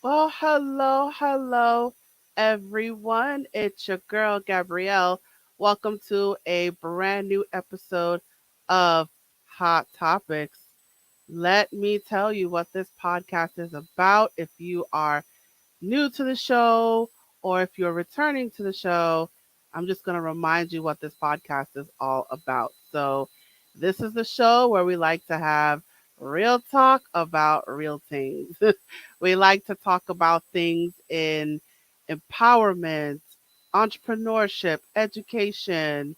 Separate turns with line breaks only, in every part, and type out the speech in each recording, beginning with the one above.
Well, hello, everyone. It's your girl, Gabrielle. Welcome to a brand new episode of Hot Topics. Let me tell you what this podcast is about. If you are new to the show or if you're returning to the show, I'm just going to remind you what this podcast is all about. So, this is the show where we like to have real talk about real things. We like to talk about things in empowerment, entrepreneurship, education.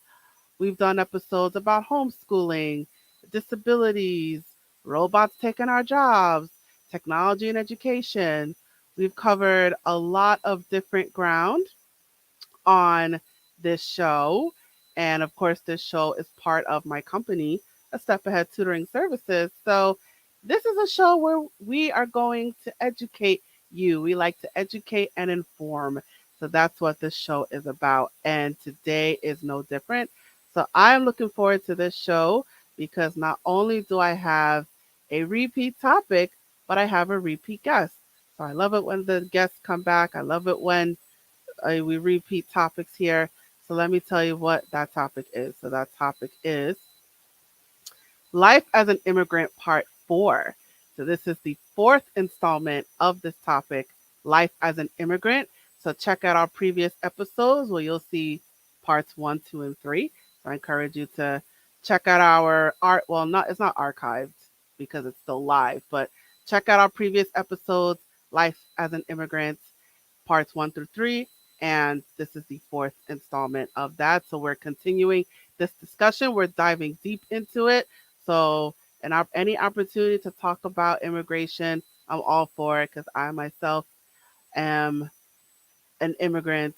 We've done episodes about homeschooling, disabilities, robots taking our jobs, technology and education. We've covered a lot of different ground on this show. And of course, this show is part of my company, A Step Ahead Tutoring Services. So, this is a show where we are going to educate you. We like to educate and inform. So, that's what this show is about. And today is no different. So, I'm looking forward to this show because not only do I have a repeat topic, but I have a repeat guest. So, I love it when the guests come back. I love it when we repeat topics here. So let me tell you what that topic is. So that topic is Life as an Immigrant Part 4. So this is the fourth installment of this topic, Life as an Immigrant. So check out our previous episodes where you'll see parts 1, 2, and 3. So I encourage you to check out our art. Well, not it's not archived because it's still live, but check out our previous episodes, Life as an Immigrant, parts 1 through 3. And this is the fourth installment of that. So we're continuing this discussion. We're diving deep into it. So, any opportunity to talk about immigration, I'm all for it because I myself am an immigrant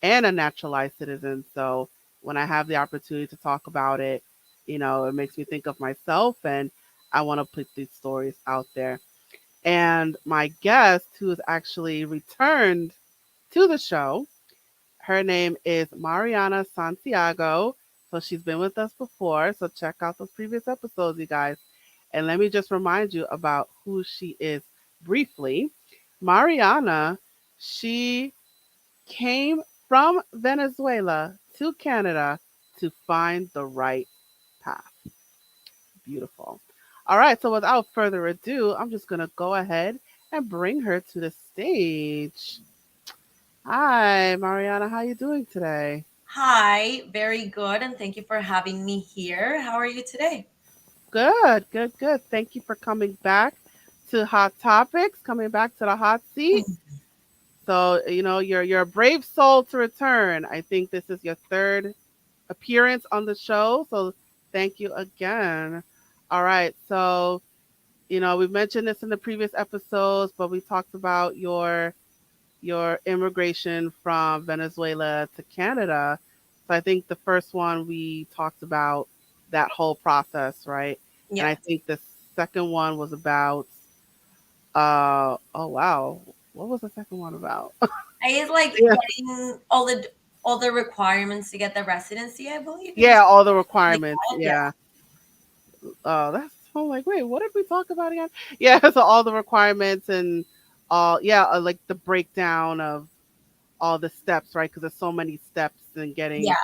and a naturalized citizen. So, when I have the opportunity to talk about it, it makes me think of myself and I want to put these stories out there. And my guest, who has actually returned to the show, her name is Mariana Santiago. So she's been with us before. So check out those previous episodes, you guys. And let me just remind you about who she is briefly. Mariana, she came from Venezuela to Canada to find the right path. Beautiful. All right, so without further ado, I'm just going to go ahead and bring her to the stage. Hi, Mariana, how you doing today?
Hi, very good, and thank you for having me here. How are you today?
Good, good, good. Thank you for coming back to Hot Topics, coming back to the hot seat. So, you're a brave soul to return. I think this is your third appearance on the show, so thank you again. All right. So, we've mentioned this in the previous episodes, but we talked about your immigration from Venezuela to Canada. So I think the first one we talked about that whole process, right? And
Yeah,
I think the second one was about oh wow. What was the second one about?
I like
Yeah.
getting all the requirements to get the residency. I believe it was
Yeah, all the
like
requirements.
that. Yeah,
Yeah. That's I'm like, wait, what did we talk about again? Yeah, so all the requirements and all yeah, like the breakdown of all the steps, right? Because there's so many steps in getting
yeah,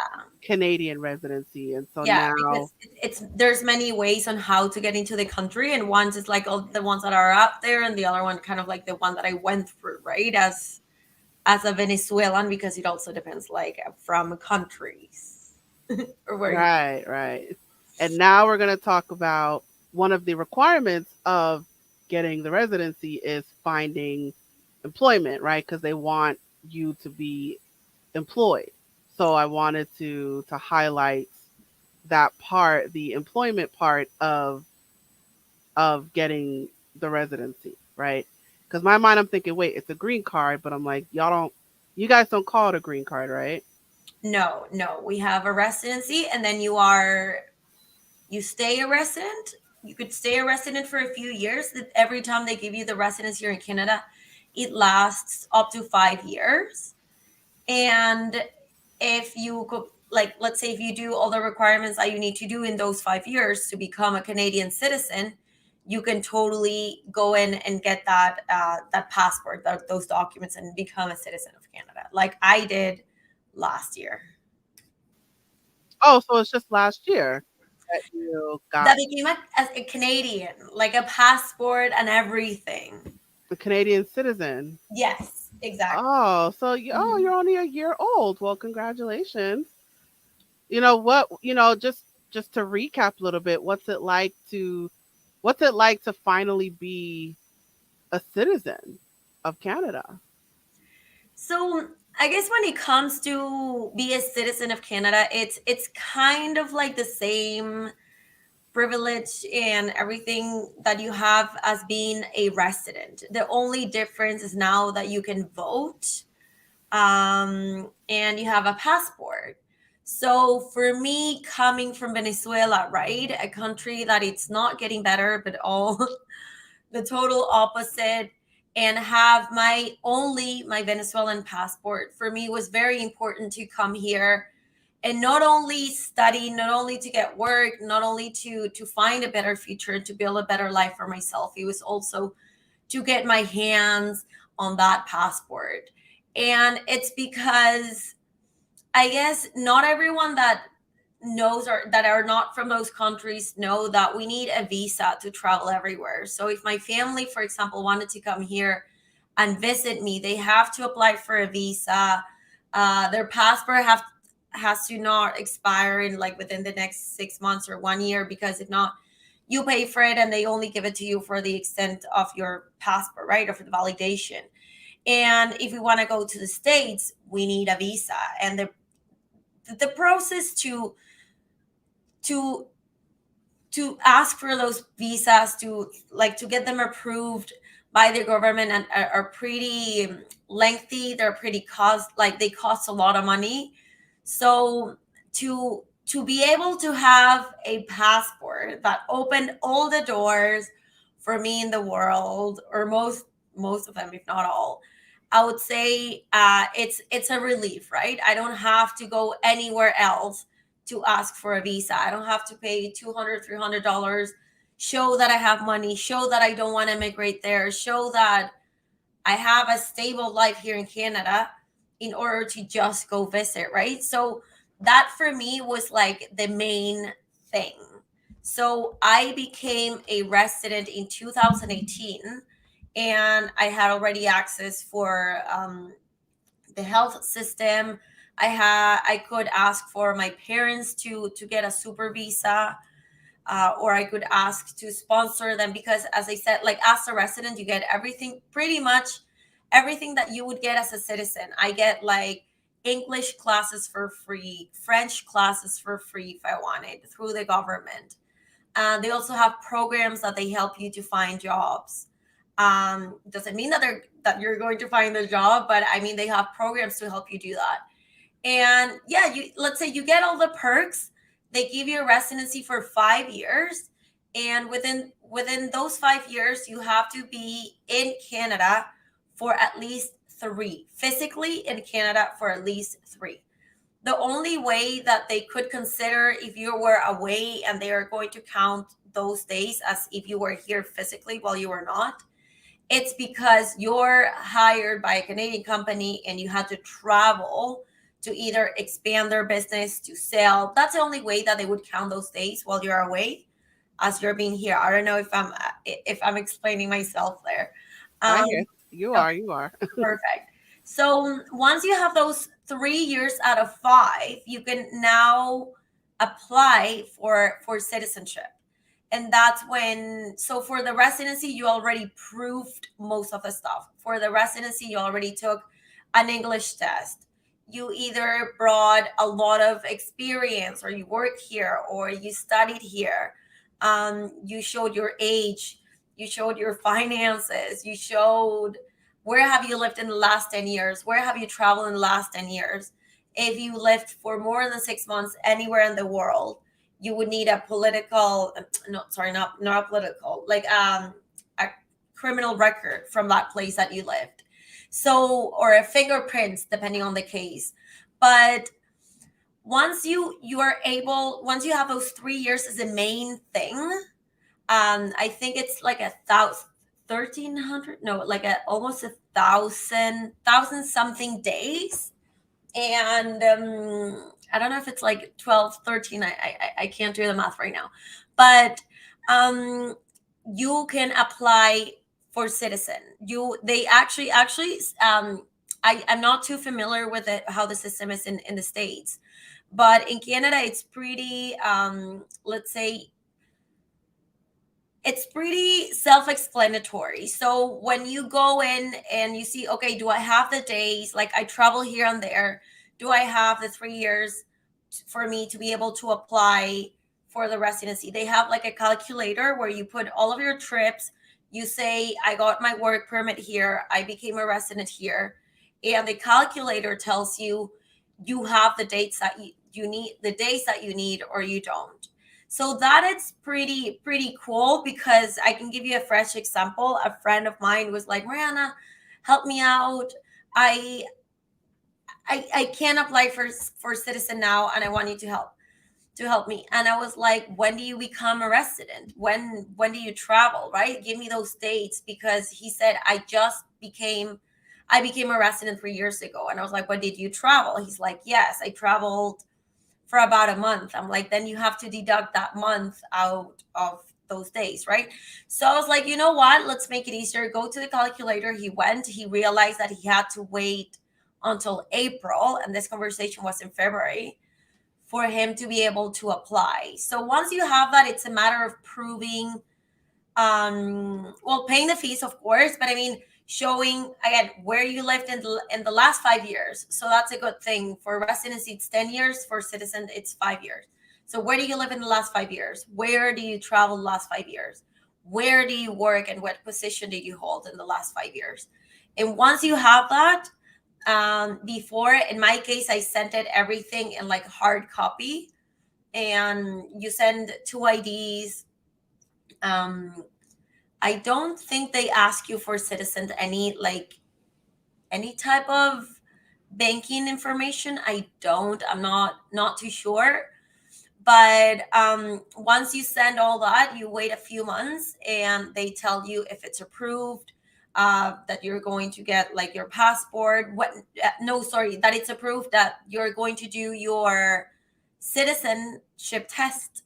Canadian residency. And so
yeah.
now,
Because it's there's many ways on how to get into the country, and one's is like all the ones that are out there, and the other one kind of like the one that I went through, right? As a Venezuelan, because it also depends like from countries or where you.
right, right. And now we're going to talk about one of the requirements of getting the residency is finding employment, right? Because they want you to be employed. So I wanted to highlight that part, the employment part of getting the residency, right? Because my mind, I'm thinking, wait, it's a green card, but I'm like, you guys don't call it a green card, right?
No, no. We have a residency, and then you stay a resident. You could stay a resident for a few years. Every time they give you the residence here in Canada, it lasts up to 5 years. And if you could, like, let's say if you do all the requirements that you need to do in those 5 years to become a Canadian citizen, you can totally go in and get that passport, those documents, and become a citizen of Canada, like I did last year.
Oh, so it's just last year that you got
That became a Canadian, like a passport and everything.
a Canadian citizen.
Yes, exactly.
Oh, so
Mhm.
you're only a year old. Well, congratulations. Just to recap a little bit, what's it like to finally be a citizen of Canada?
So I guess when it comes to be a citizen of Canada, it's kind of like the same privilege and everything that you have as being a resident. The only difference is now that you can vote, and you have a passport. So for me, coming from Venezuela, right, a country that it's not getting better, but all the total opposite, and have my Venezuelan passport, for me was very important to come here and not only study, not only to get work, not only to find a better future, to build a better life for myself. It was also to get my hands on that passport. And it's because I guess not everyone that knows or that are not from those countries know that we need a visa to travel everywhere. So if my family, for example, wanted to come here and visit me, they have to apply for a visa. Their passport has to not expire in like within the next 6 months or 1 year, because if not, you pay for it and they only give it to you for the extent of your passport, right? Or for the validation. And if we want to go to the States, we need a visa. And the process to to ask for those visas, to like to get them approved by the government, and are pretty lengthy. They're pretty cost, like they cost a lot of money. So to be able to have a passport that opened all the doors for me in the world, or most of them, if not all, I would say it's a relief, right? I don't have to go anywhere else to ask for a visa. I don't have to pay $200, $300, show that I have money, show that I don't want to immigrate there, show that I have a stable life here in Canada in order to just go visit, right? So that for me was like the main thing. So I became a resident in 2018, and I had already access for the health system. I could ask for my parents to get a super visa, or I could ask to sponsor them, because as I said, like as a resident, you get everything, pretty much everything that you would get as a citizen. I get like English classes for free, French classes for free if I wanted, through the government. They also have programs that they help you to find jobs. Doesn't mean that you're going to find a job, but I mean they have programs to help you do that. And yeah, you, let's say you get all the perks. They give you a residency for 5 years, and within those 5 years, you have to be in Canada for at least three, physically in Canada for at least three. The only way that they could consider if you were away, and they are going to count those days as if you were here physically while you were not, it's because you're hired by a Canadian company and you had to travel to either expand their business, to sell. That's the only way that they would count those days while you're away as you're being here. I don't know if I'm explaining myself there.
I
Um,
hear you
okay,
are, you are.
perfect. So once you have those 3 years out of five, you can now apply for citizenship. And that's when, so for the residency, you already proved most of the stuff. For the residency, you already took an English test. You either brought a lot of experience, or you worked here, or you studied here. You showed your age, you showed your finances, you showed where have you lived in the last 10 years, where have you traveled in the last 10 years. If you lived for more than 6 months anywhere in the world, you would need a political, no, sorry, not a political, like a criminal record from that place that you lived. So, or a fingerprints, depending on the case. But once you are able, once you have those 3 years as a main thing, I think it's like 1,300, no, like almost 1,000 something days. And I don't know if it's like 12, 13. I can't do the math right now. But um, you can apply for citizen. They actually I'm not too familiar with it, how the system is in the States. But in Canada, it's pretty, let's say, it's pretty self-explanatory. So when you go in and you see, okay, do I have the days, like I travel here and there, do I have the 3 years for me to be able to apply for the residency? They have like a calculator where you put all of your trips. You say, I got my work permit here, I became a resident here, and the calculator tells you you have the dates that you need, the days that you need, or you don't. So that it's pretty cool, because I can give you a fresh example. A friend of mine was like, Mariana, help me out. I I can't apply for citizen now, and I want you to help me. And I was like, when do you become a resident? When do you travel? Right? Give me those dates, because he said, I became a resident 3 years ago. And I was like, when did you travel? He's like, yes, I traveled for about a month. I'm like, then you have to deduct that month out of those days, right? So I was like, you know what? Let's make it easier. Go to the calculator. He went, he realized that he had to wait until April, and this conversation was in February, for him to be able to apply. So once you have that, it's a matter of proving, well, paying the fees, of course, but I mean, showing again where you lived in the last 5 years. So that's a good thing. For residency, it's 10 years. For citizen, it's 5 years. So where do you live in the last 5 years? Where do you travel the last 5 years? Where do you work, and what position did you hold in the last 5 years? And once you have that, before, in my case, I sent it everything in like hard copy, and you send two IDs. um I don't think they ask you for citizens any type of banking information. I'm not too sure. But once you send all that, you wait a few months, and they tell you if it's approved, that you're going to get like your passport. What? No, sorry, that it's approved, that you're going to do your citizenship test.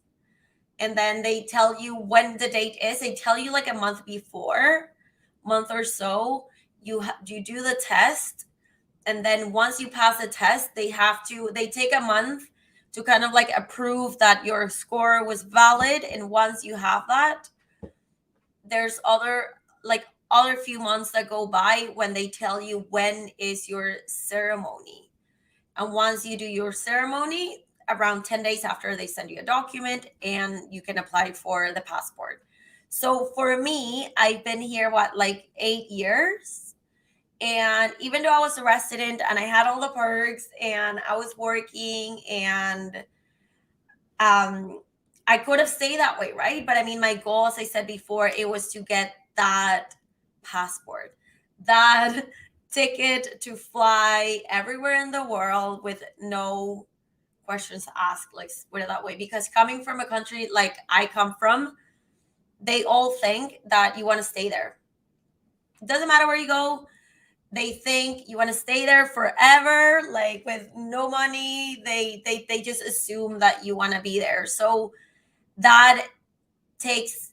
And then they tell you when the date is. They tell you like a month before, month or so. You do the test, and then once you pass the test, they take a month to kind of like approve that your score was valid. And once you have that, there's other few months that go by when they tell you when is your ceremony. And once you do your ceremony, around 10 days after, they send you a document, and you can apply for the passport. So for me, I've been here, what, like 8 years. And even though I was a resident and I had all the perks and I was working, and I could have stayed that way, right? But I mean, my goal, as I said before, it was to get that passport, that ticket to fly everywhere in the world with no questions asked, like, put it that way. Because coming from a country like I come from, they all think that you want to stay there. It doesn't matter where you go. They think you want to stay there forever, like with no money. They just assume that you want to be there. So that takes,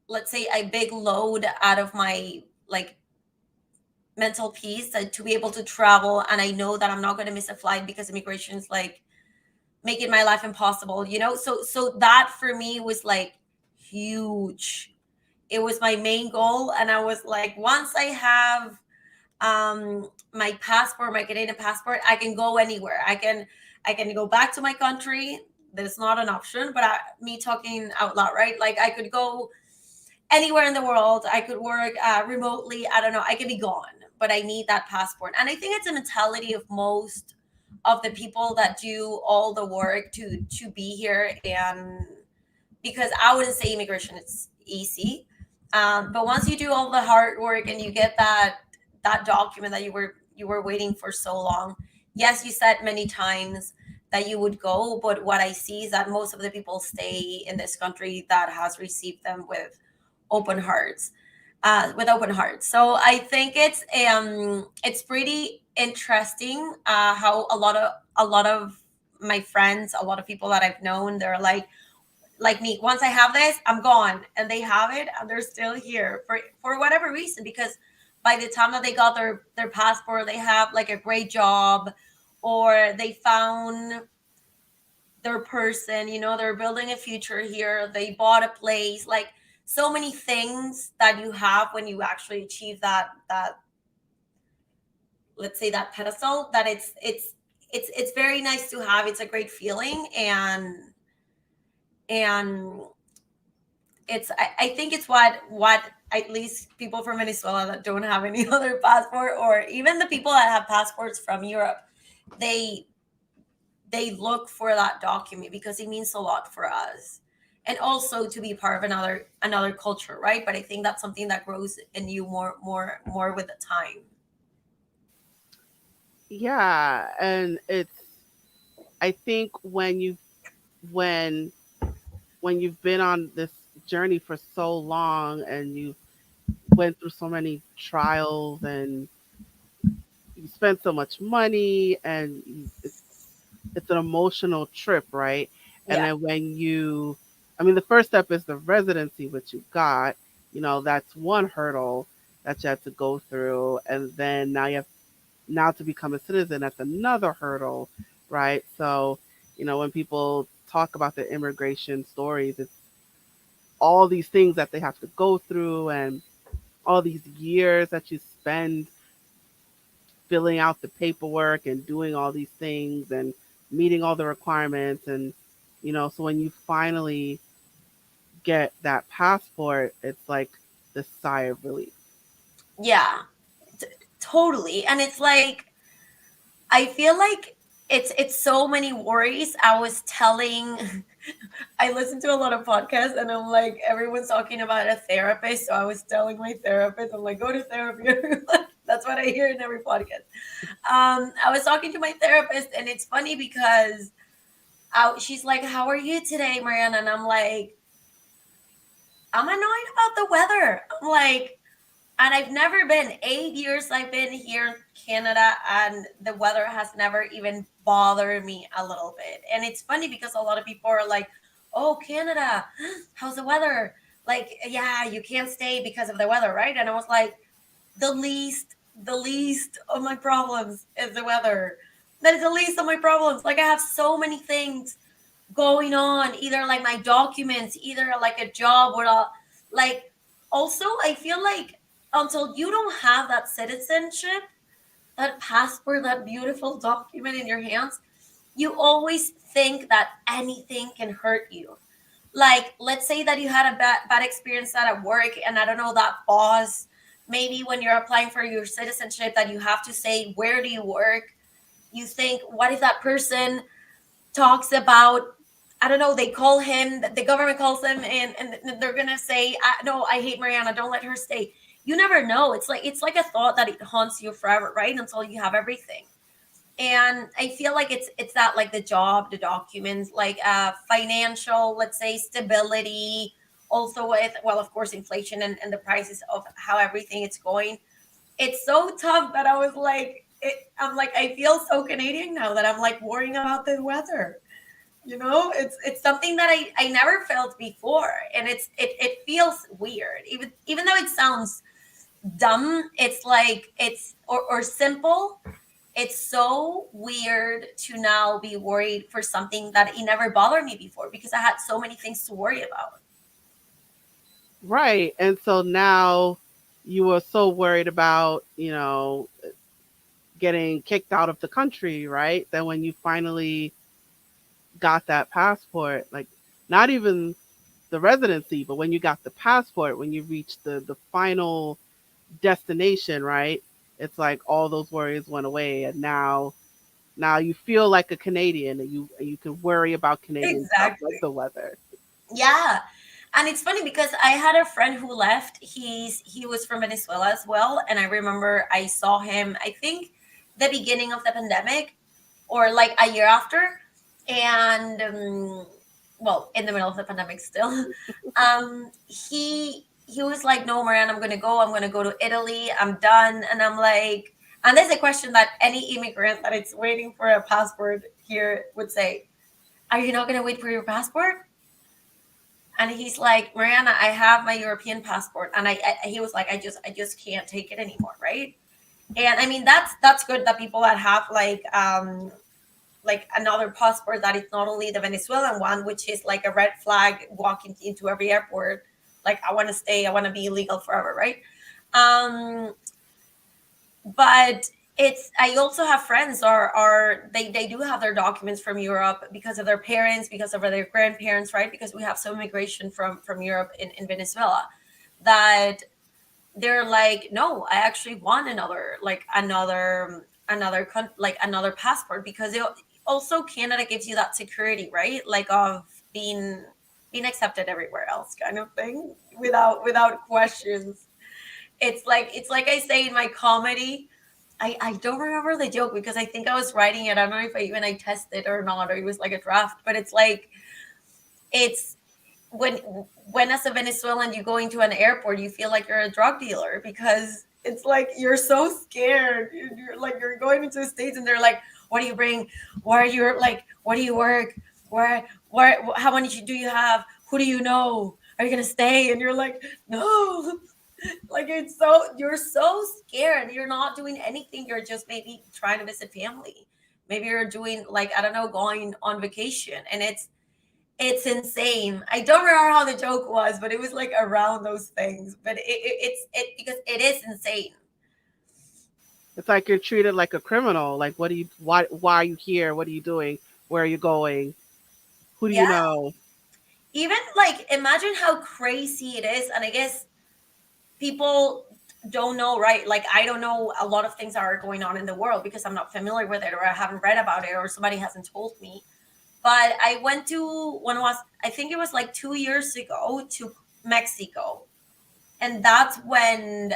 let's say, a big load out of my like mental peace, to be able to travel, and I know that I'm not going to miss a flight because immigration is like making my life impossible, so that for me was like huge. It was my main goal, and I was like, once I have my passport, my Canadian passport, I can go anywhere. I can go back to my country. That's not an option, but me talking out loud, right? Like, I could go anywhere in the world. I could work remotely. I don't know. I could be gone, but I need that passport. And I think it's a mentality of most of the people that do all the work to be here. And because I wouldn't say immigration is easy, but once you do all the hard work and you get that document that you were waiting for so long. Yes, you said many times that you would go, but what I see is that most of the people stay in this country that has received them open hearts, with open hearts. So I think it's pretty interesting, how a lot of my friends, a lot of people that I've known, they're like me, once I have this, I'm gone, and they have it and they're still here for whatever reason, because by the time that they got their passport, they have like a great job, or they found their person, they're building a future here, they bought a place, like so many things that you have when you actually achieve that, let's say, that pedestal, that it's very nice to have. It's a great feeling, and I think it's what at least people from Venezuela that don't have any other passport, or even the people that have passports from Europe, they they look for that document because it means a lot for us, and also to be part of another culture, right? But I think that's something that grows in you more with the time.
Yeah, and I think when when you've been on this journey for so long and you went through so many trials and you spent so much money and it's an emotional trip, right? And
Yeah.
then when you, I mean, the first step is the residency, which you got, that's one hurdle that you had to go through. And then now to become a citizen, that's another hurdle, right? So, when people talk about their immigration stories, it's all these things that they have to go through and all these years that you spend filling out the paperwork and doing all these things and meeting all the requirements. And so when you finally get that passport, it's like the sigh of relief.
Yeah, t- totally. And it's like, I feel like it's so many worries. I was telling I listen to a lot of podcasts, and I'm like, everyone's talking about a therapist. So I was telling my therapist, I'm like, go to therapy. That's what I hear in every podcast. I was talking to my therapist, and it's funny because she's like, how are you today, Mariana? And I'm like, I'm annoyed about the weather. I'm like, and I've never been 8 years I've been here in Canada, and the weather has never even bothered me a little bit. And it's funny because a lot of people are like, oh, Canada, how's the weather? Like, yeah, you can't stay because of the weather, right? And I was like, the least of my problems is the weather. That is the least of my problems. Like, I have so many things going on, either like my documents, either like a job, or like, also I feel like until you don't have that citizenship, that passport, that beautiful document in your hands, you always think that anything can hurt you. Like, let's say that you had a bad experience at work, and I don't know, that boss, maybe when you're applying for your citizenship, that you have to say, where do you work? You think, what if that person talks about, I don't know, they call him, the government calls him, and they're gonna say, no, I hate Mariana, don't let her stay. You never know. It's like a thought that it haunts you forever, right? Until you have everything. And I feel like it's that, like the job, the documents, like financial, let's say, stability, also with, well, of course, inflation, and the prices of how everything is going. It's so tough that I was like, I'm like, I feel so Canadian now that I'm like worrying about the weather. It's something that I never felt before, and it feels weird, even though it sounds dumb. It's like, or simple. It's so weird to now be worried for something that it never bothered me before, because I had so many things to worry about.
Right. And so now you were so worried about, getting kicked out of the country, right? That when you finally got that passport, like not even the residency, but when you got the passport, when you reached the final destination, right? It's like all those worries went away, and now you feel like a Canadian, and you can worry about Canadian stuff like
Exactly.
the weather.
Yeah. And it's funny because I had a friend who left. He was from Venezuela as well, and I remember I saw him, I think, the beginning of the pandemic, or like a year after. and well, in the middle of the pandemic still. He was like, no, Marianne, I'm gonna go to Italy, I'm done. And I'm like, and there's a question that any immigrant that is waiting for a passport here would say, are you not gonna wait for your passport? And he's like, Mariana, I have my European passport. And he was like, I just can't take it anymore, right? And I mean, that's good that people that have like another passport that is not only the Venezuelan one, which is like a red flag walking into every airport. Like, I want to stay, I want to be illegal forever, right? Um, but it's, I also have friends are they do have their documents from Europe because of their parents, because of their grandparents, right? Because we have some immigration from Europe in Venezuela, that they're like, no, I actually want like another passport, because it also, Canada gives you that security, right? Like, of being accepted everywhere else, kind of thing, without questions. It's like I say in my comedy. I don't remember the joke because I think I was writing it. I don't know if I tested or not, or it was like a draft. But it's like, it's when when as a Venezuelan you go into an airport, you feel like you're a drug dealer, because it's like you're so scared. You're like, you're going into the States and they're like, what do you bring? Where are you, like, where do you work? Where how many do you have? Who do you know? Are you gonna stay? And you're like, no. Like, it's so, you're so scared. You're not doing anything. You're just maybe trying to visit family. Maybe you're doing, like, I don't know, going on vacation. And it's insane. I don't remember how the joke was, but it was like around those things. But it's because it is insane.
It's like you're treated like a criminal. Like, what do you? Why are you here? What are you doing? Where are you going? Who do you
Yeah.
know?
Even like, imagine how crazy it is. And I guess people don't know, right? Like, I don't know a lot of things that are going on in the world because I'm not familiar with it, or I haven't read about it, or somebody hasn't told me. But I went to, when was, I think it was like 2 years ago, to Mexico. And that's when,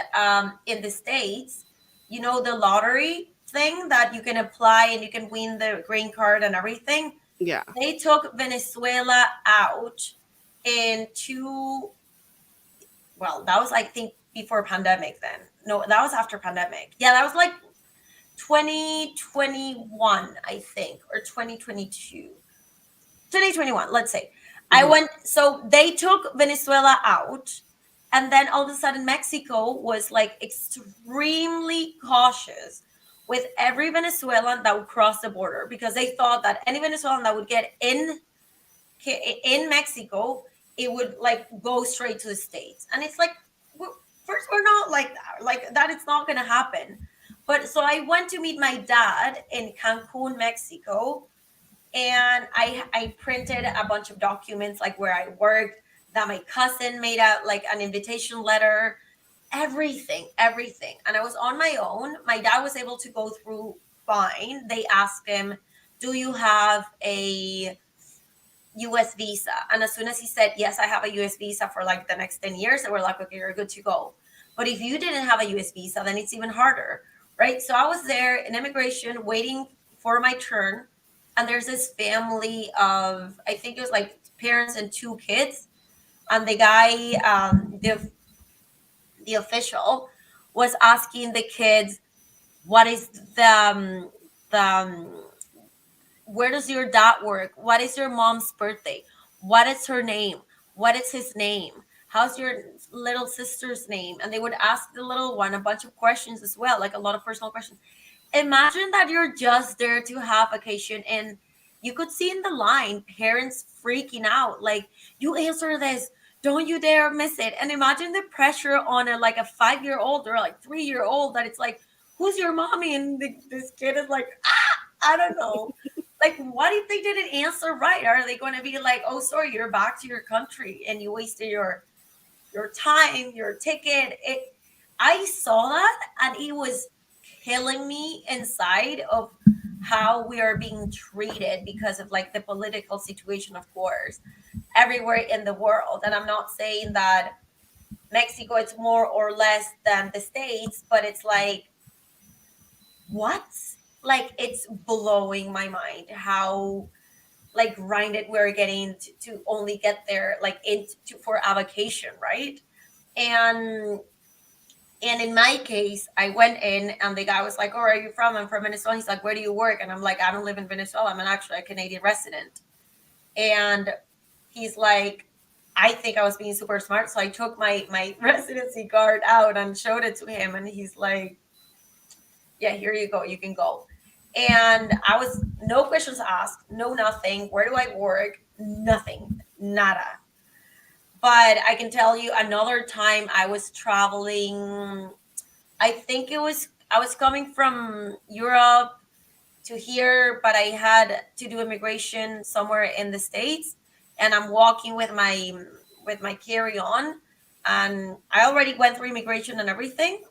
in the States, the lottery thing that you can apply and you can win the green card and everything.
Yeah.
They took Venezuela out in two, well, that was, I think, before pandemic then. No, that was after pandemic. Yeah, that was like 2021, I think, or 2022. 2021, let's say. I
Hmm.
went, so they took Venezuela out, and then all of a sudden Mexico was like extremely cautious with every Venezuelan that would cross the border, because they thought that any Venezuelan that would get in Mexico, it would like go straight to the States. And it's like, first, we're not like that. Like, that is not going to happen. But so I went to meet my dad in Cancun, Mexico, and I printed a bunch of documents, like where I worked, that my cousin made out like an invitation letter, everything. And I was on my own. My dad was able to go through fine. They asked him, do you have a US visa? And as soon as he said, yes, I have a US visa for like the next 10 years, they were like, okay, you're good to go. But if you didn't have a US visa, then it's even harder, right? So I was there in immigration waiting for my turn. And there's this family of, I think it was like parents and two kids. And the guy, the official, was asking the kids, what is the where does your dad work? What is your mom's birthday? What is her name? What is his name? How's your little sister's name? And they would ask the little one a bunch of questions as well, like a lot of personal questions. Imagine that you're just there to have vacation, and you could see in the line parents freaking out, like, you answer this, don't you dare miss it. And imagine the pressure on a, like, a 5-year old or like 3-year old, that it's like, who's your mommy? And this kid is like, I don't know. Like, what if they didn't answer right? Are they going to be like, oh, sorry, you're back to your country and you wasted your time, your ticket? I saw that, and it was killing me inside, of how we are being treated because of like the political situation, of course, everywhere in the world. And I'm not saying that Mexico is more or less than the States, but it's like, what? Like, it's blowing my mind how like grinded we're getting to only get there like into for a vacation, right? And in my case, I went in and the guy was like, "Oh, where are you from?" "I'm from Venezuela." He's like, "Where do you work?" And I'm like, "I don't live in Venezuela. I'm actually a Canadian resident." And he's like, I think I was being super smart. So I took my residency card out and showed it to him. And he's like, "Yeah, here you go. You can go." And I was no questions asked, no nothing. Where do I work? Nothing. Nada. But I can tell you another time I was traveling. I think I was coming from Europe to here, but I had to do immigration somewhere in the States, and I'm walking with my carry on, and I already went through immigration and everything,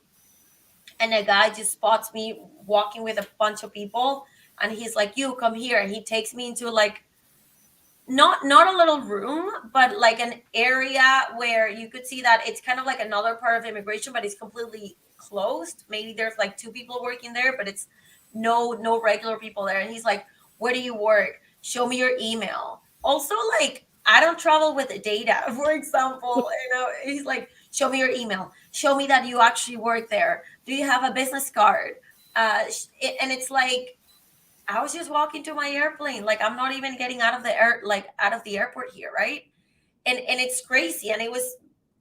and a guy just spots me walking with a bunch of people, and he's like, "You come here," and he takes me into like not a little room, but like an area where you could see that it's kind of like another part of immigration, but it's completely closed. Maybe there's like two people working there, but it's no regular people there. And he's like, "Where do you work? Show me your email." Also, like, I don't travel with data, for example. He's like, "Show me your email. Show me that you actually work there. Do you have a business card?" And it's like, I was just walking to my airplane. Like, I'm not even getting out of the out of the airport here, right? And it's crazy. And it was,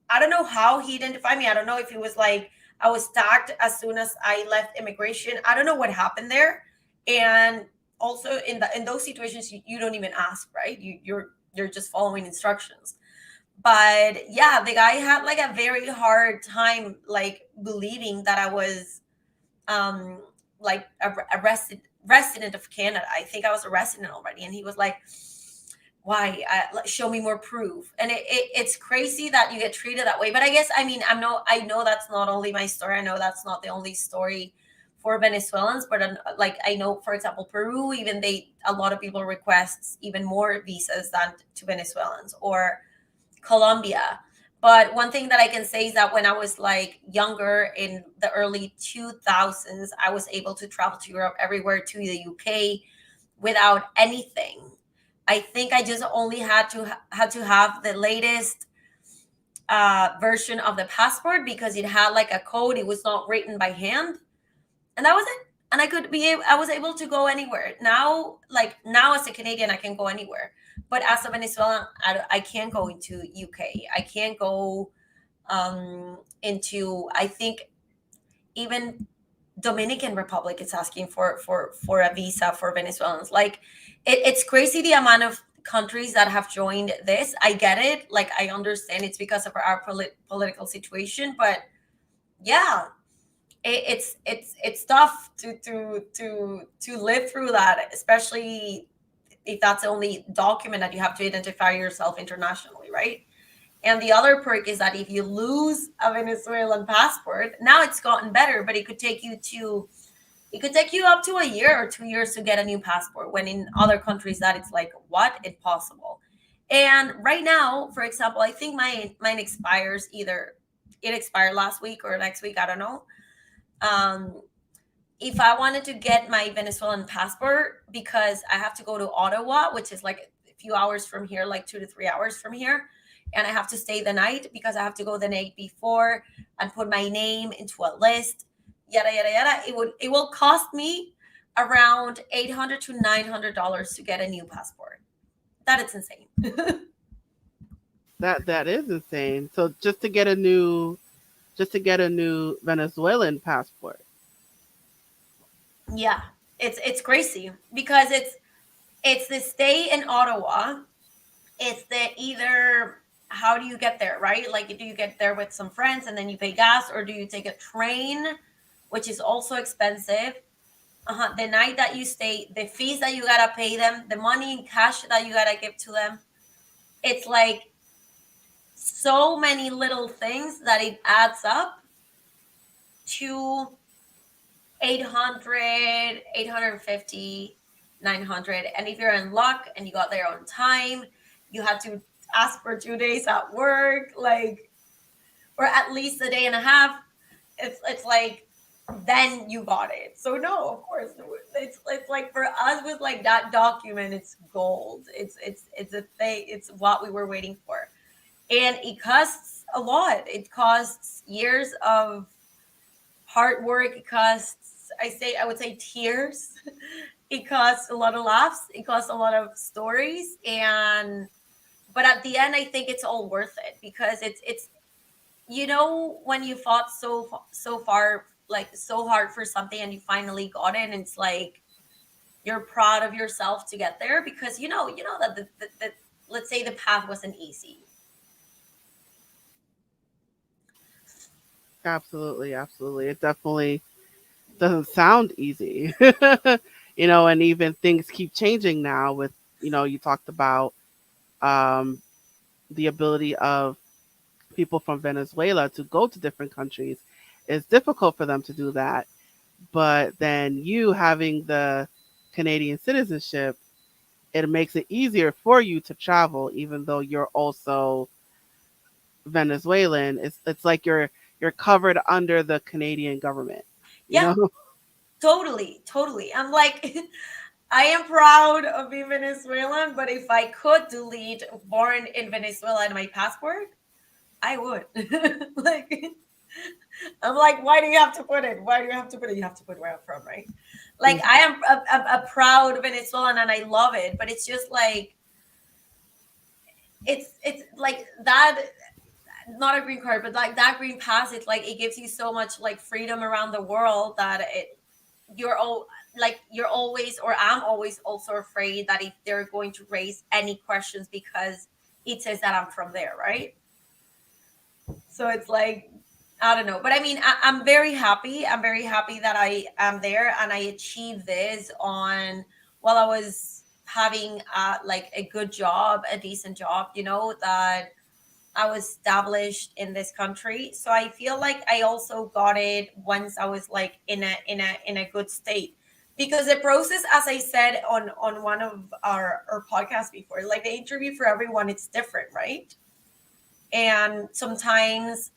I don't know how he identified me. I don't know if it was like I was tagged as soon as I left immigration. I don't know what happened there. And also in those situations, you don't even ask, right? You're just following instructions. But yeah, the guy had like a very hard time like believing that I was um like a resident of Canada. I think I was a resident already, and he was like, "Why? Show me more proof." And it's crazy that you get treated that way. But I guess, I mean, I know that's not only my story. I know that's not the only story for Venezuelans, but like, I know, for example, Peru, even a lot of people requests even more visas than to Venezuelans, or Colombia. But one thing that I can say is that when I was like younger in the early 2000s, I was able to travel to Europe, everywhere, to the UK, without anything. I think I just only had to have the latest version of the passport, because it had like a code. It was not written by hand, and that was it. And I was able to go anywhere. Now, like, now as a Canadian, I can go anywhere, but as a Venezuelan, I can't go into UK. I can't go into, I think, even Dominican Republic is asking for a visa for Venezuelans. Like, it's crazy the amount of countries that have joined this. I get it. Like, I understand it's because of our political situation, but yeah, it's tough to live through that, especially if that's the only document that you have to identify yourself internationally, right? And the other perk is that if you lose a Venezuelan passport, now it's gotten better, but it could take you up to a year or 2 years to get a new passport, when in other countries that it's like, what? Impossible. And right now, for example, I think mine expires either, it expired last week or next week, I don't know. um if I wanted to get my Venezuelan passport, because I have to go to Ottawa, which is like a few hours from here, like 2 to 3 hours from here, and I have to stay the night, because I have to go the night before and put my name into a list, yada yada yada. It will cost me around $800 to $900 to get a new passport. That is insane.
That is insane. So just to get a new Venezuelan passport.
Yeah, it's crazy, because it's the stay in Ottawa. It's the either, how do you get there, right? Like, do you get there with some friends and then you pay gas, or do you take a train, which is also expensive? The night that you stay, the fees that you gotta pay them, the money in cash that you gotta give to them. It's like so many little things that it adds up to 800, 850, 900. And if you're in luck and you got there on time, you had to ask for 2 days at work, like, or at least a day and a half. It's like then you got it. So no, of course, it's like for us with like that document, it's gold. It's a thing. It's what we were waiting for, and it costs a lot. It costs years of hard work. It costs, I would say tears. It costs a lot of laughs. It costs a lot of stories, and but at the end, I think it's all worth it because it's when you fought so far, like so hard for something, and you finally got it, and it's like you're proud of yourself to get there because you know that the let's say the path wasn't easy.
Absolutely, absolutely. It definitely doesn't sound easy. And even things keep changing now with, you talked about um, the ability of people from Venezuela to go to different countries. It's difficult for them to do that. But then you having the Canadian citizenship, it makes it easier for you to travel, even though you're also Venezuelan. It's like you're covered under the Canadian government, you
Yeah,
know?
totally, totally. I'm like, I am proud of being Venezuelan, but if I could delete born in Venezuela in my passport, I would. Like, I'm like, why do you have to put it? Why do you have to put it? You have to put where I'm from, right? Like, I am a proud Venezuelan and I love it, but it's just like, it's like that, not a green card, but like that green pass, it's like it gives you so much like freedom around the world that you're all like you're always, or I'm always also afraid that if they're going to raise any questions because it says that I'm from there, right? So it's like, I don't know, but I mean, I'm very happy. I'm very happy that I am there and I achieved this on while I was having like a good job, a decent job, that I was established in this country. So I feel like I also got it once I was like in a good state. Because the process, as I said on one of our podcasts before, like the interview for everyone, it's different, right? And sometimes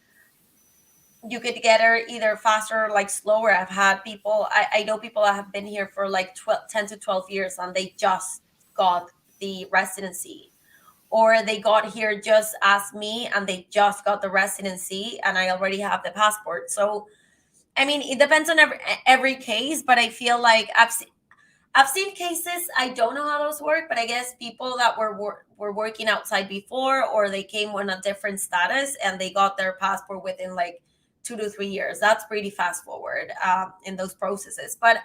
you could get her either faster or like slower. I've had people, I know people that have been here for like 10 to 12 years and they just got the residency, or they got here just as me and they just got the residency and I already have the passport. So I mean, it depends on every case, but I feel like I've seen cases. I don't know how those work, but I guess people that were working outside before, or they came on a different status and they got their passport within like 2 to 3 years. That's pretty fast forward in those processes. But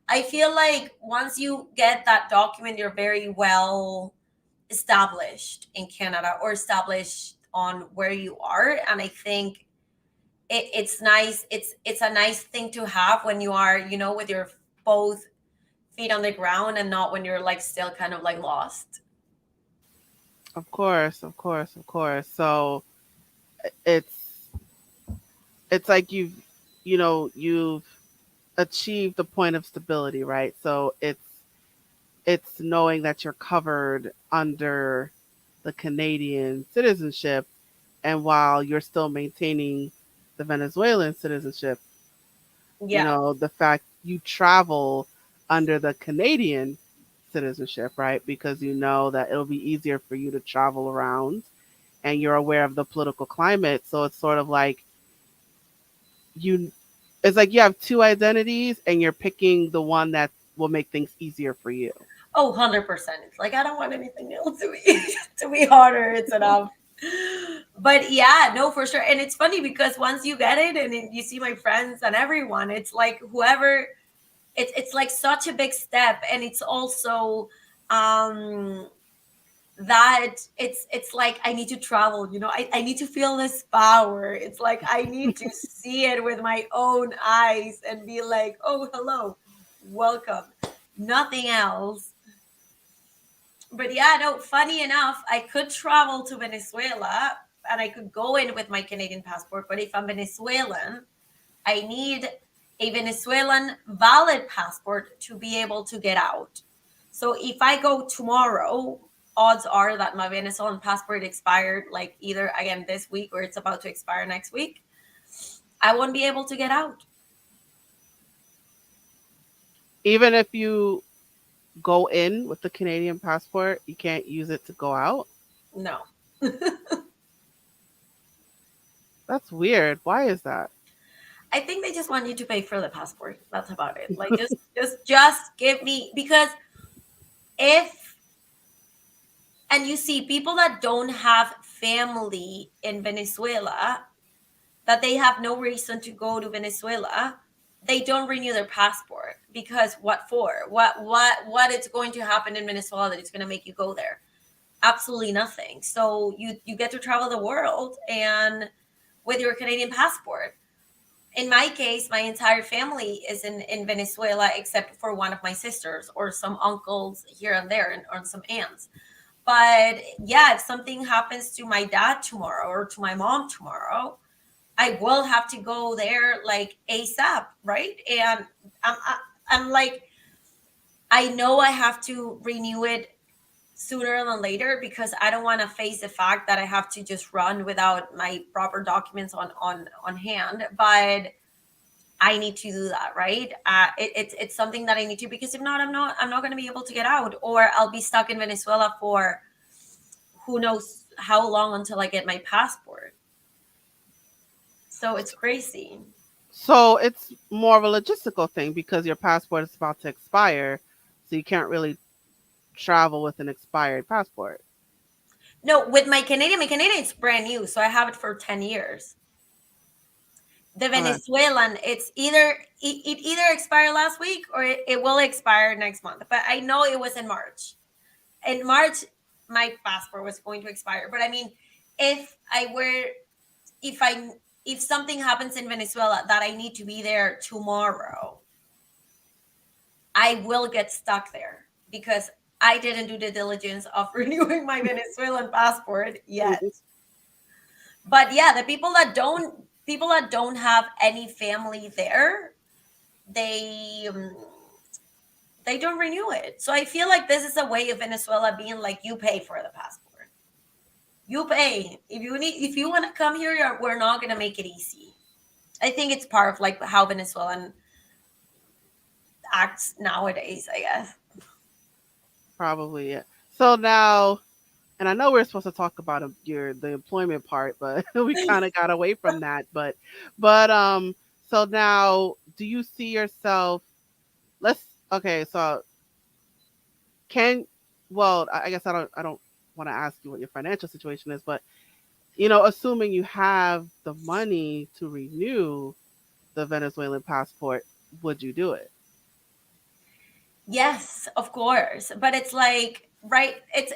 I feel like once you get that document, you're very well established in Canada or established on where you are. And I think it's nice. It's a nice thing to have when you are, with your both feet on the ground and not when you're like still kind of like lost.
Of course, of course, of course. So it's it's like you've achieved the point of stability, right? So it's knowing that you're covered under the Canadian citizenship, and while you're still maintaining the Venezuelan citizenship,
Yeah.
the fact you travel under the Canadian citizenship, right? Because you know that it'll be easier for you to travel around and you're aware of the political climate. So it's sort of like you it's like you have two identities and you're picking the one that will make things easier for you.
Oh, 100%. It's like I don't want anything else to be to be harder. It's enough. But yeah, no, for sure. And it's funny because once you get it and you see my friends and everyone, it's like whoever, it's like such a big step. And it's also um that it's like I need to travel, I need to feel this power. It's like I need to see it with my own eyes and be like, oh, hello, welcome, nothing else. But yeah, no, funny enough, I could travel to Venezuela and I could go in with my Canadian passport, but if I'm Venezuelan, I need a Venezuelan valid passport to be able to get out. So if I go tomorrow, odds are that my Venezuelan passport expired, like either again this week or it's about to expire next week. I won't be able to get out.
Even if you go in with the Canadian passport, you can't use it to go out.
No.
That's weird. Why is that?
I think they just want you to pay for the passport. That's about it. Like just give me, because if, and you see people that don't have family in Venezuela, that they have no reason to go to Venezuela, they don't renew their passport because what for? What is going to happen in Venezuela that is going to make you go there? Absolutely nothing. So you get to travel the world and with your Canadian passport. In my case, my entire family is in Venezuela except for one of my sisters or some uncles here and there and or some aunts. But yeah, if something happens to my dad tomorrow or to my mom tomorrow, I will have to go there like ASAP, right? And I'm like, I know I have to renew it sooner than later because I don't want to face the fact that I have to just run without my proper documents on hand. But I need to do that, right? It's something that I need to, because if not, I'm not going to be able to get out, or I'll be stuck in Venezuela for who knows how long until I get my passport. So it's crazy.
So it's more of a logistical thing because your passport is about to expire, so you can't really travel with an expired passport.
No, with my Canadian, it's brand new, so I have it for 10 years. The
Okay.
Venezuelan, it's either it either expired last week or it will expire next month. But I know it was in March. In March, my passport was going to expire. But I mean, if I were if I if something happens in Venezuela that I need to be there tomorrow, I will get stuck there because I didn't do the diligence of renewing my Venezuelan passport yet. But yeah, the people that don't have any family there, they they don't renew it. So I feel like this is a way of Venezuela being like, you pay for the passport. You pay. If you want to come here, we're not gonna make it easy. I think it's part of like how Venezuelan acts nowadays, I guess.
Probably, yeah. So now, and I know we're supposed to talk about the employment part, but we kind of got away from that. But so now, do you see yourself? Let's okay. So can well, I guess I don't want to ask you what your financial situation is, but assuming you have the money to renew the Venezuelan passport, would you do it?
Yes, of course. But it's like, right, it's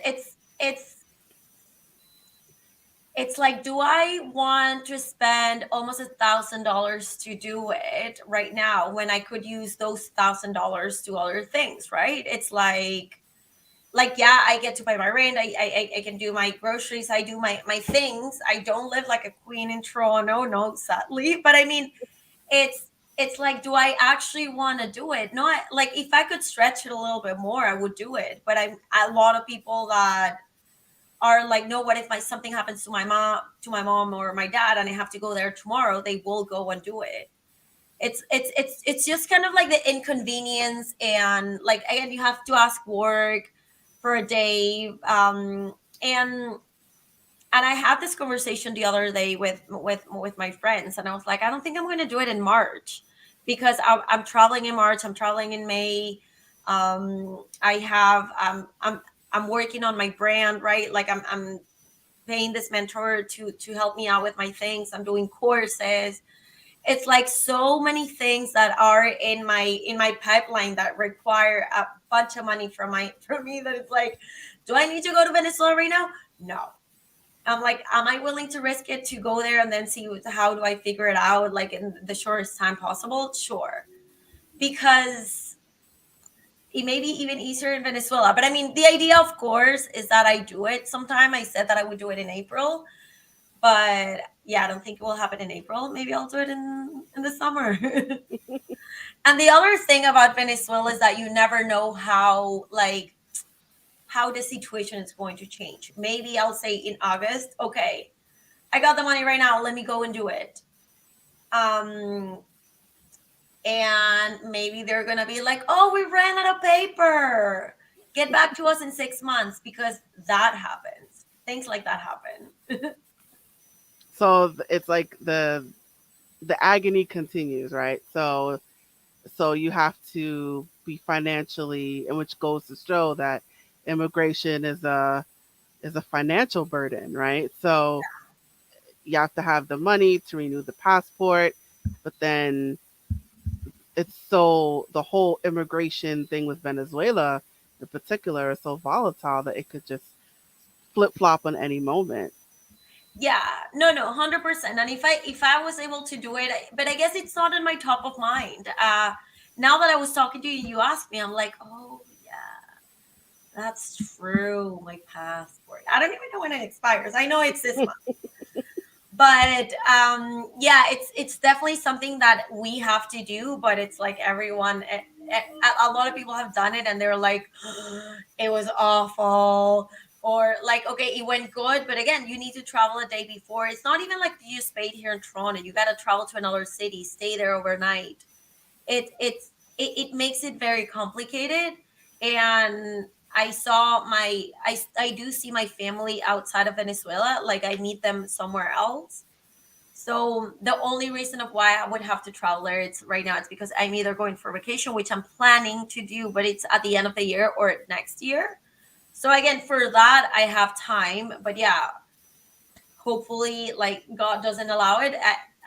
like, do I want to spend almost $1,000 to do it right now when I could use those $1,000 to other things, right? It's like yeah, I get to pay my rent. I can do my groceries. I do my things. I don't live like a queen in Toronto, no, sadly. But I mean, it's like, do I actually want to do it? No, like if I could stretch it a little bit more, I would do it. But I'm a lot of people that are like, no, what if my something happens to my mom or my dad and I have to go there tomorrow? They will go and do it. It's just kind of like the inconvenience, and like again, you have to ask work for a day. And I had this conversation the other day with my friends, and I was like, I don't think I'm going to do it in March because I'm traveling in March. I'm traveling in May. I have I'm working on my brand, right? Like I'm paying this mentor to help me out with my things. I'm doing courses. It's like so many things that are in my pipeline that require a bunch of money from me, that it's like, do I need to go to Venezuela right now? No. I'm like, am I willing to risk it to go there and then see how do I figure it out like in the shortest time possible? Sure. Because it may be even easier in Venezuela. But I mean, the idea, of course, is that I do it sometime. I said that I would do it in April, but yeah, I don't think it will happen in April. Maybe I'll do it in the summer. And the other thing about Venezuela is that you never know how the situation is going to change. Maybe I'll say in August, okay, I got the money right now. Let me go and do it. Um, and maybe they're going to be like, oh, we ran out of paper, get back to us in 6 months, because that happens, things like that happen.
So it's like the agony continues, right? So you have to be financially, and which goes to show that immigration is a financial burden, right? So you have to have the money to renew the passport, but then it's so the whole immigration thing with Venezuela in particular is so volatile that it could just flip flop on any moment.
Yeah, no, no, 100%. And if I was able to do it, but I guess it's not in my top of mind. Now that I was talking to you, you asked me, I'm like, oh yeah, that's true. My passport, I don't even know when it expires. I know it's this month. But yeah, it's definitely something that we have to do, but it's like everyone, a lot of people have done it and they're like, it was awful, or like, okay, it went good, but again, you need to travel a day before. It's not even like you stayed here in Toronto, you got to travel to another city, stay there overnight. It makes it very complicated. And I do see my family outside of Venezuela, like I meet them somewhere else. So the only reason of why I would have to travel there, it's right now, it's because I'm either going for vacation, which I'm planning to do, but it's at the end of the year or next year. So again, for that I have time. But yeah, hopefully, like, God doesn't allow it.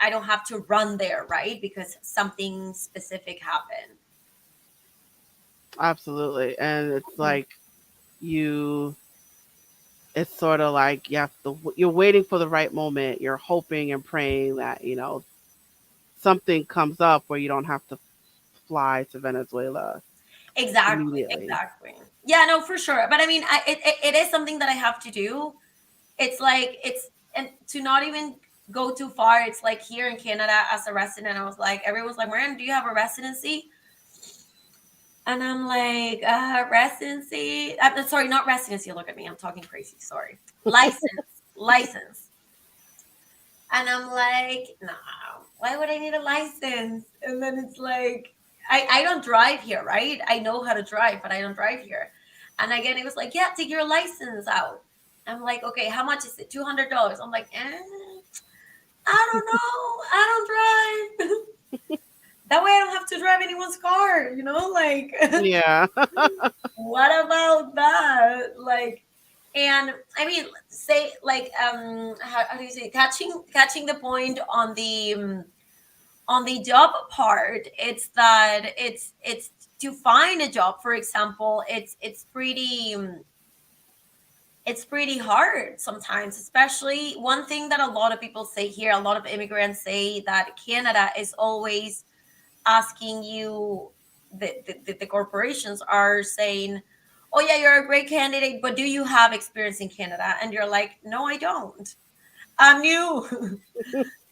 I don't have to run there, right? Because something specific happened.
Absolutely. And it's
Mhm.
like you it's sort of like you're waiting for the right moment. You're hoping and praying that, something comes up where you don't have to fly to Venezuela
Exactly,
immediately.
exactly. Yeah, no, for sure. But I mean, it is something that I have to do. It's like, it's, and to not even go too far, it's like here in Canada as a resident, I was like, everyone's like, Mariana, do you have a residency? And I'm like, residency. I'm sorry, not residency. Look at me, I'm talking crazy. Sorry, license. And I'm like, no, why would I need a license? And then it's like, I don't drive here, right? I know how to drive, but I don't drive here. And again, it was like, yeah, take your license out. I'm like, okay, how much is it? $200. I'm like, I don't know. I don't drive. That way I don't have to drive anyone's car, like,
Yeah.
what about that? Like, and I mean, say like, how do you say, catching the point on the job part, it's that it's to find a job, for example, it's pretty hard sometimes. Especially, one thing that a lot of people say here, a lot of immigrants say, that Canada is always asking you, the corporations are saying, oh yeah, you're a great candidate, but do you have experience in Canada? And you're like, no, I don't. I'm new.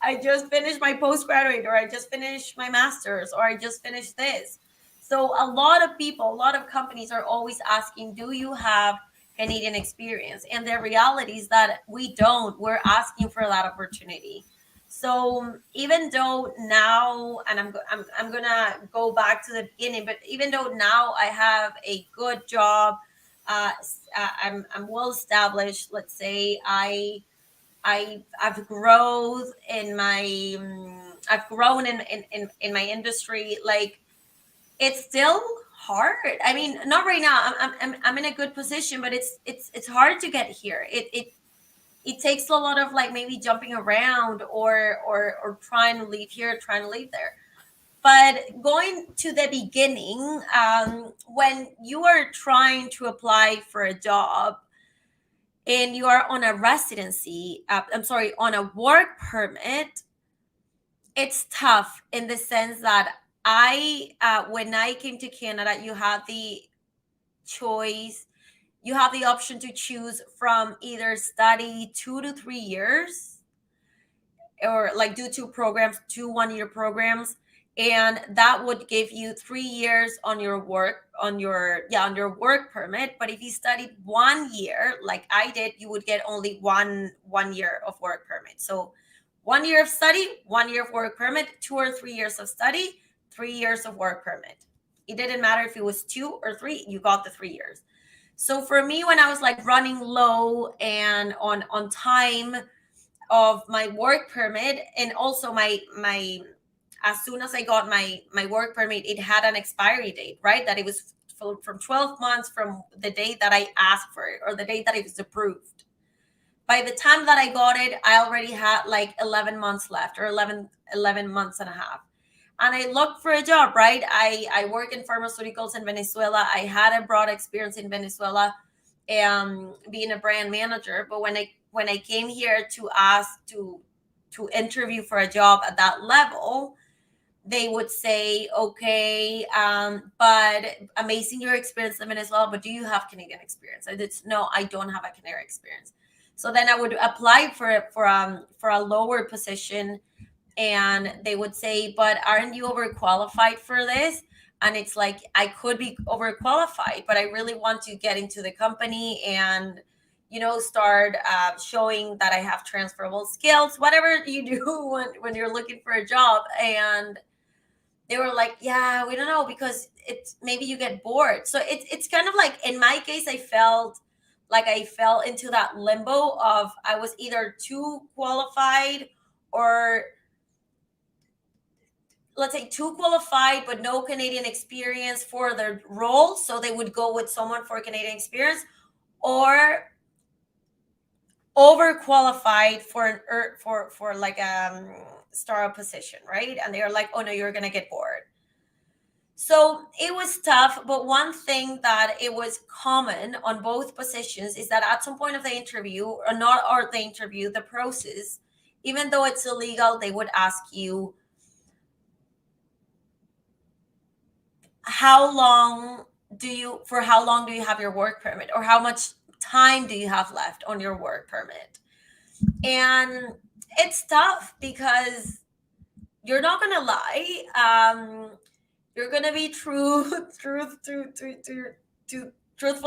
I just finished my postgraduate, or I just finished my master's, or I just finished this. So a lot of people, a lot of companies are always asking, do you have Canadian experience? And the reality is that we don't. We're asking for that opportunity. So even though now, and I'm gonna go back to the beginning, but even though now I have a good job, I'm well established. Let's say I've grown in my I've grown in my industry. Like, it's still hard. I mean, not right now. I'm in a good position, but it's hard to get here. It takes a lot of, like, maybe jumping around, or trying to leave here, trying to leave there. But going to the beginning, when you are trying to apply for a job and you are on a residency, I'm sorry, on a work permit, it's tough in the sense that when I came to Canada, you have the choice, you have the option to choose from either study 2 to 3 years, or like do two programs, 2 1-year programs, and that would give you 3 years on your work, on your, yeah, on your work permit. But if you studied 1 year like I did, you would get only one year of work permit. So 1 year of study, 1 year of work permit, 2 or 3 years of study, 3 years of work permit. It didn't matter if it was 2 or 3, you got the 3 years. So for me, when I was like running low and on time of my work permit, and also my as soon as I got my work permit, it had an expiry date, right? That it was from 12 months from the date that I asked for it, or the date that it was approved. By the time that I got it, I already had like 11 months left, or 11 months and a half. And I looked for a job, right? I work in pharmaceuticals in Venezuela. I had a broad experience in Venezuela, being a brand manager. But when I came here to ask to interview for a job at that level, they would say, okay, but amazing your experience in Venezuela, but do you have Canadian experience? I did. No, I don't have a Canadian experience. So then I would apply for a lower position, and they would say, but aren't you overqualified for this? And it's like, I could be overqualified, but I really want to get into the company and start showing that I have transferable skills, whatever you do when you're looking for a job. And they were like, yeah, we don't know, because it's maybe you get bored. So it's kind of like, in my case, I felt like I fell into that limbo of, I was either too qualified, or let's say too qualified but no Canadian experience for the role, so they would go with someone for Canadian experience, or overqualified for an for like startup position, right? And they're like, oh no, you're gonna get bored. So it was tough, but one thing that it was common on both positions is that at some point of the interview, or not, or the interview, the process, even though it's illegal, they would ask you, how long do you have your work permit, or how much time do you have left on your work permit? And it's tough, because you're not gonna lie. You're gonna be truthful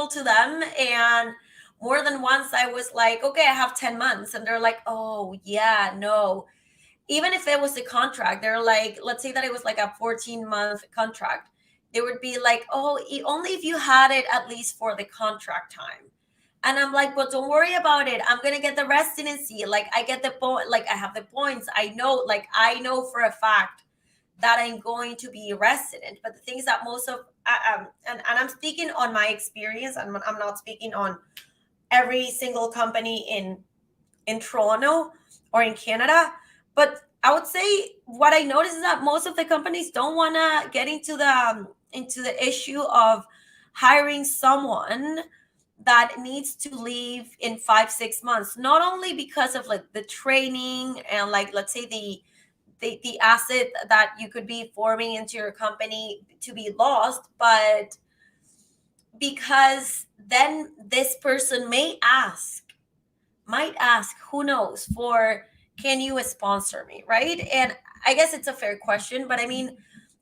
to them. And more than once I was like, okay, I have 10 months, and they're like, oh yeah, no. Even if it was a contract, they're like, let's say that it was like a 14-month contract, they would be like, oh, only if you had it at least for the contract time. And I'm like, but don't worry about it, I'm gonna get the residency. Like, I get the point, like I have the points, I know for a fact that I'm going to be a resident. But the thing is that most of and I'm speaking on my experience, I'm not speaking on every single company in Toronto or in Canada. But I would say what I noticed is that most of the companies don't want to get into the issue of hiring someone that needs to leave in 5-6 months, not only because of like the training and, like, let's say the asset that you could be forming into your company to be lost, but because then this person might ask, who knows, for, can you sponsor me, right? And I guess it's a fair question, but I mean,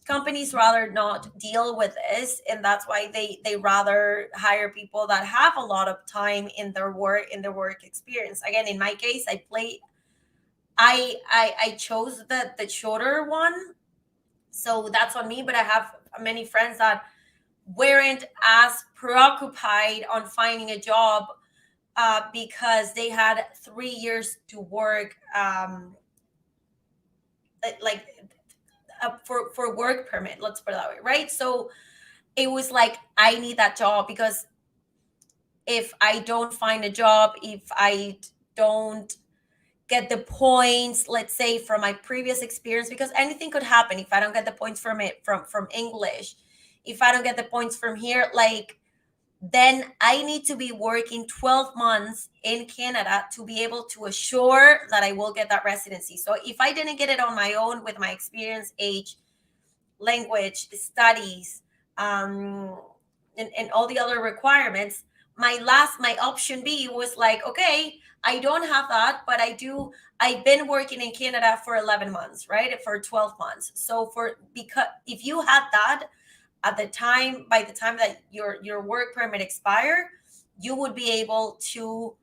companies rather not deal with this, and that's why they rather hire people that have a lot of time in their work experience. Again, in my case, I chose the shorter one, so that's on me. But I have many friends that weren't as preoccupied on finding a job, because they had 3 years to work, like for work permit, let's put it that way, right? So it was like, I need that job, because if I don't find a job, if I don't get the points, let's say, from my previous experience, because anything could happen. If I don't get the points from it, from English, if I don't get the points from here, like, then I need to be working 12 months in Canada to be able to assure that I will get that residency. So if I didn't get it on my own with my experience, age, language, studies, and all the other requirements, my option B was like, okay, I don't have that, but I've been working in Canada for 11 months, right? For 12 months. So because if you had that by the time that your work permit expire, you would be able to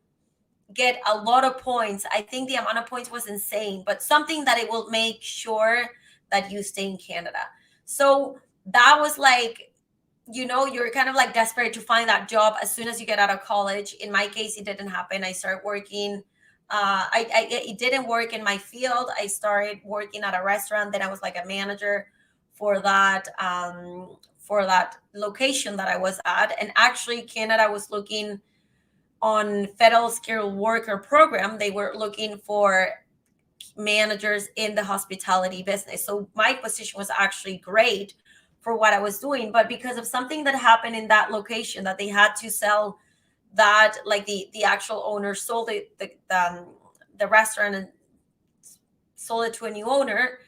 get a lot of points. I think the amount of points was insane, but something that it will make sure that you stay in Canada. So that was like, you're kind of like desperate to find that job as soon as you get out of college. In my case, it didn't happen. I started working. It didn't work in my field. I started working at a restaurant. Then I was like a manager for that location that I was at. And actually, Canada was looking on federal skilled worker program. They were looking for managers in the hospitality business. So my position was actually great for what I was doing, but because of something that happened in that location, that they had to sell that, like the actual owner sold the restaurant and sold it to a new owner.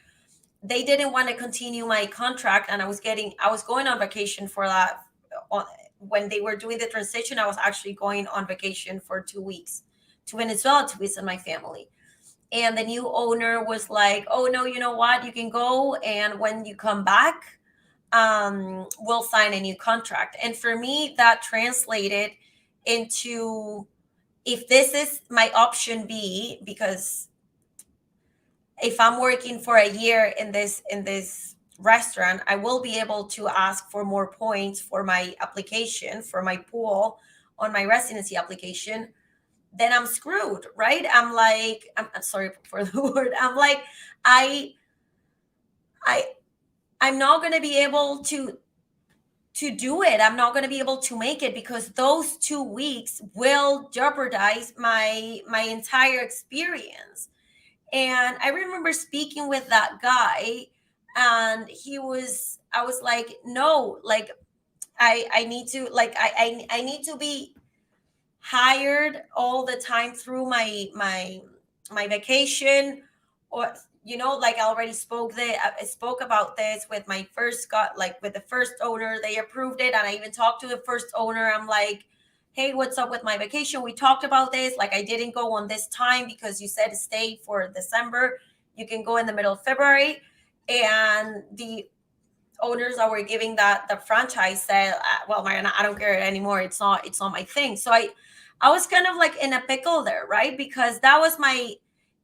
They didn't want to continue my contract, and I was going on vacation for that. When they were doing the transition, I was actually going on vacation for 2 weeks to Venezuela to visit my family. And the new owner was like, oh no, you know what, you can go, and when you come back, we'll sign a new contract. And for me, that translated into, if this is my option B, because if I'm working for a year in this restaurant, I will be able to ask for more points for my application, for my pool on my residency application. Then I'm screwed, right? I'm like, I'm sorry for the word. I'm like, I I I'm not going to be able to do it. I'm not going to be able to make it, because those 2 weeks will jeopardize my entire experience. And I remember speaking with that guy, and I was like, no, like, I need to, like, I need to be hired all the time through my vacation. Or, like, I already I spoke about this with my first got like with the first owner. They approved it, and I even talked to the first owner. I'm like, hey, what's up with my vacation? We talked about this. Like, I didn't go on this time because you said stay for December. You can go in the middle of February. And the owners that were giving that the franchise said, well, Mariana, I don't care anymore. It's not my thing. So I was kind of like in a pickle there, right? Because that was my,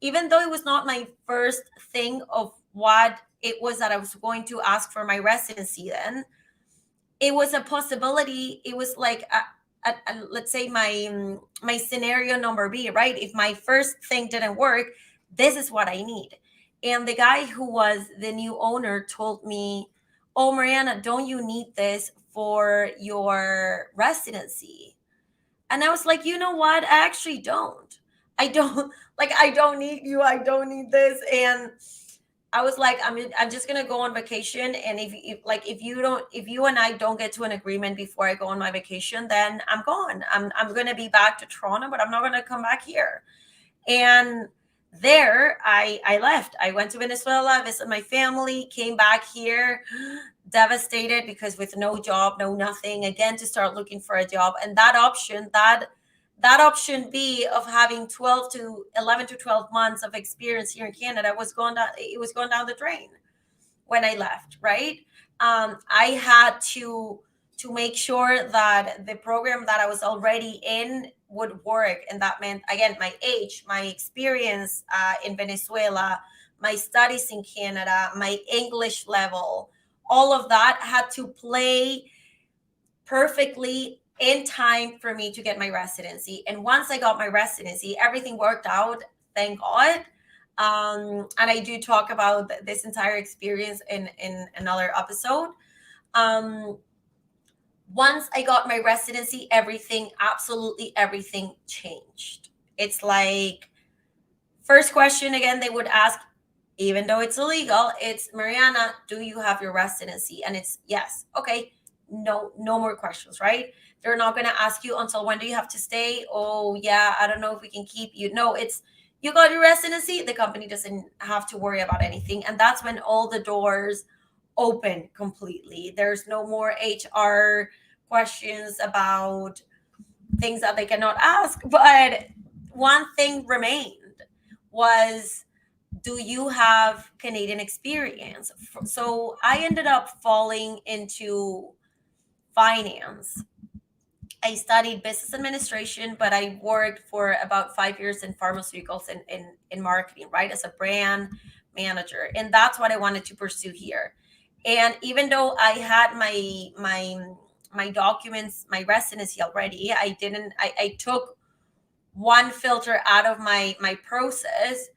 even though it was not my first thing of what it was that I was going to ask for my residency, then it was a possibility. It was like let's say my scenario number B, right? If my first thing didn't work, this is what I need. And the guy who was the new owner told me, oh, Mariana, don't you need this for your residency? And I was like, you know what, I actually don't. I don't like, I don't need you, I don't need this. And I was like, I'm just gonna go on vacation, and if you and I don't get to an agreement before I go on my vacation, then I'm gone. I'm gonna be back to Toronto, but I'm not gonna come back here. And there, I left. I went to Venezuela, visited my family, came back here, devastated, because with no job, no nothing, again to start looking for a job. And that option B of having 12 to 11 to 12 months of experience here in Canada was going down. It was going down the drain when I left, right? I had to make sure that the program that I was already in would work, and that meant, again, my age, my experience in Venezuela, my studies in Canada, my English level, all of that had to play perfectly in time for me to get my residency. And once I got my residency, everything worked out, thank God. And I do talk about this entire experience in another episode. Um, Once I got my residency, everything, absolutely everything changed. It's like, first question again, they would ask, even though it's illegal, it's, Mariana, do you have your residency? And it's yes. Okay, no more questions, right? They're not going to ask you until when do you have to stay. Oh yeah, I don't know if we can keep you. No, it's, you got your residency, the company doesn't have to worry about anything. And that's when all the doors open completely. There's no more HR questions about things that they cannot ask. But one thing remained was, do you have Canadian experience? So I ended up falling into finance. I studied business administration, but I worked for about 5 years in pharmaceuticals and in marketing, right? As a brand manager. And that's what I wanted to pursue here. And even though I had my documents, my residency already, I took one filter out of my process.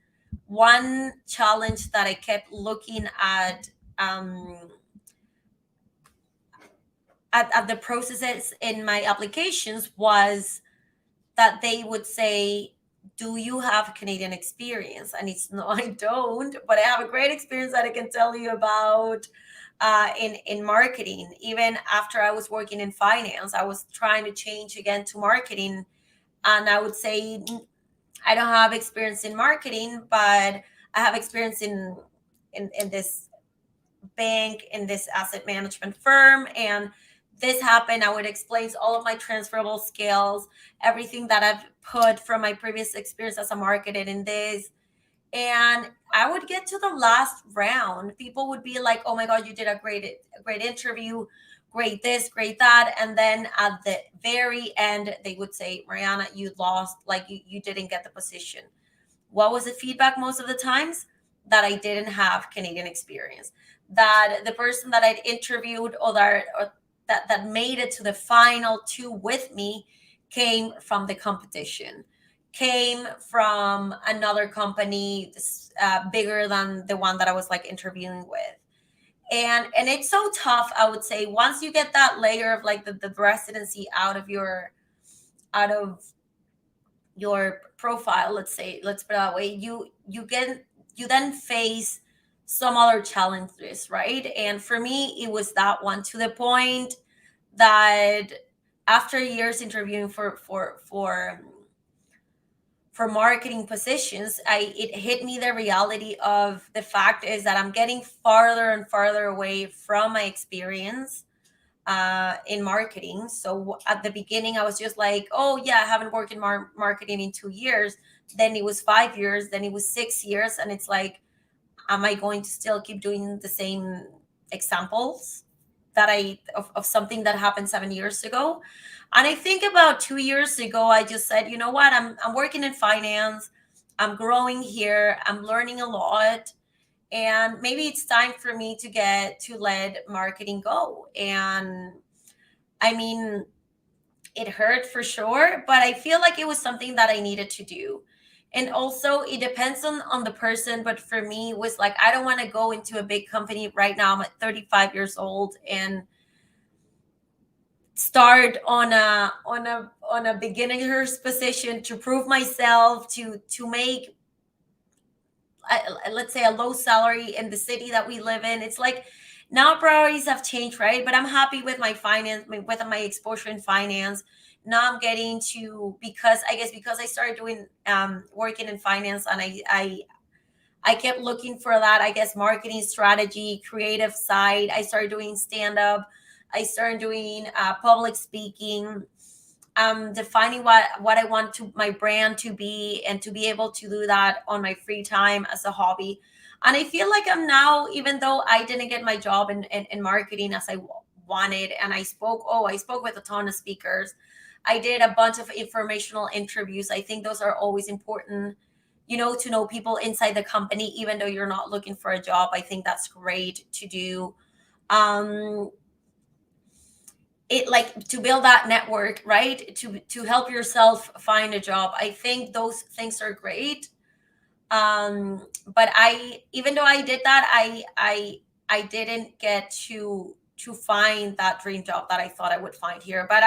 One challenge that I kept looking um, at the processes in my applications was that they would say, do you have Canadian experience? And it's no, I don't, but I have a great experience that I can tell you about in marketing. Even after I was working in finance, I was trying to change again to marketing, and I would say, I don't have experience in marketing, but I have experience in this bank, in this asset management firm, and this happened. I would explain all of my transferable skills, everything that I've put from my previous experience as a marketer in this. And I would get to the last round. People would be like, "Oh my God, you did a great interview, great this, great that." And then at the very end, they would say, "Mariana, you lost. Like you didn't get the position." What was the feedback most of the times? That I didn't have Canadian experience. That the person that I'd interviewed, or that made it to the final two with me, came from the competition, came from another company bigger than the one that I was like interviewing with. And it's so tough, I would say, once you get that layer of like the residency out of your profile, let's say, let's put it that way, you then face some other challenges, right? And for me, it was that one, to the point that after years interviewing for marketing positions, I it hit me the reality of the fact is that I'm getting farther and farther away from my experience in marketing. So at the beginning, I was just like, oh, yeah, I haven't worked in marketing in 2 years. Then it was 5 years. Then it was 6 years. And it's like, am I going to still keep doing the same examples of something that happened 7 years ago? And I think about 2 years ago, I just said, you know what? I'm working in finance. I'm growing here. I'm learning a lot, and maybe it's time for me to let marketing go. And I mean, it hurt for sure, but I feel like it was something that I needed to do. And also it depends on the person, but for me it was like, I don't want to go into a big company right now. I'm at 35 years old and start on a beginner's position to prove myself, to make let's say a low salary in the city that we live in. It's like, now priorities have changed, right? But I'm happy with my finance, with my exposure in finance. Now I'm getting to, because I guess because I started doing working in finance, and I kept looking for that, I guess, marketing strategy, creative side. I started doing stand up. I started doing public speaking, defining what I want to my brand to be, and to be able to do that on my free time as a hobby. And I feel like I'm now, even though I didn't get my job in marketing as I wanted, and I spoke with a ton of speakers. I did a bunch of informational interviews. I think those are always important, to know people inside the company, even though you're not looking for a job. I think that's great to do. Um, it, like, to build that network, right, to help yourself find a job. I think those things are great. But I even though I did that, I didn't get to find that dream job that I thought I would find here. But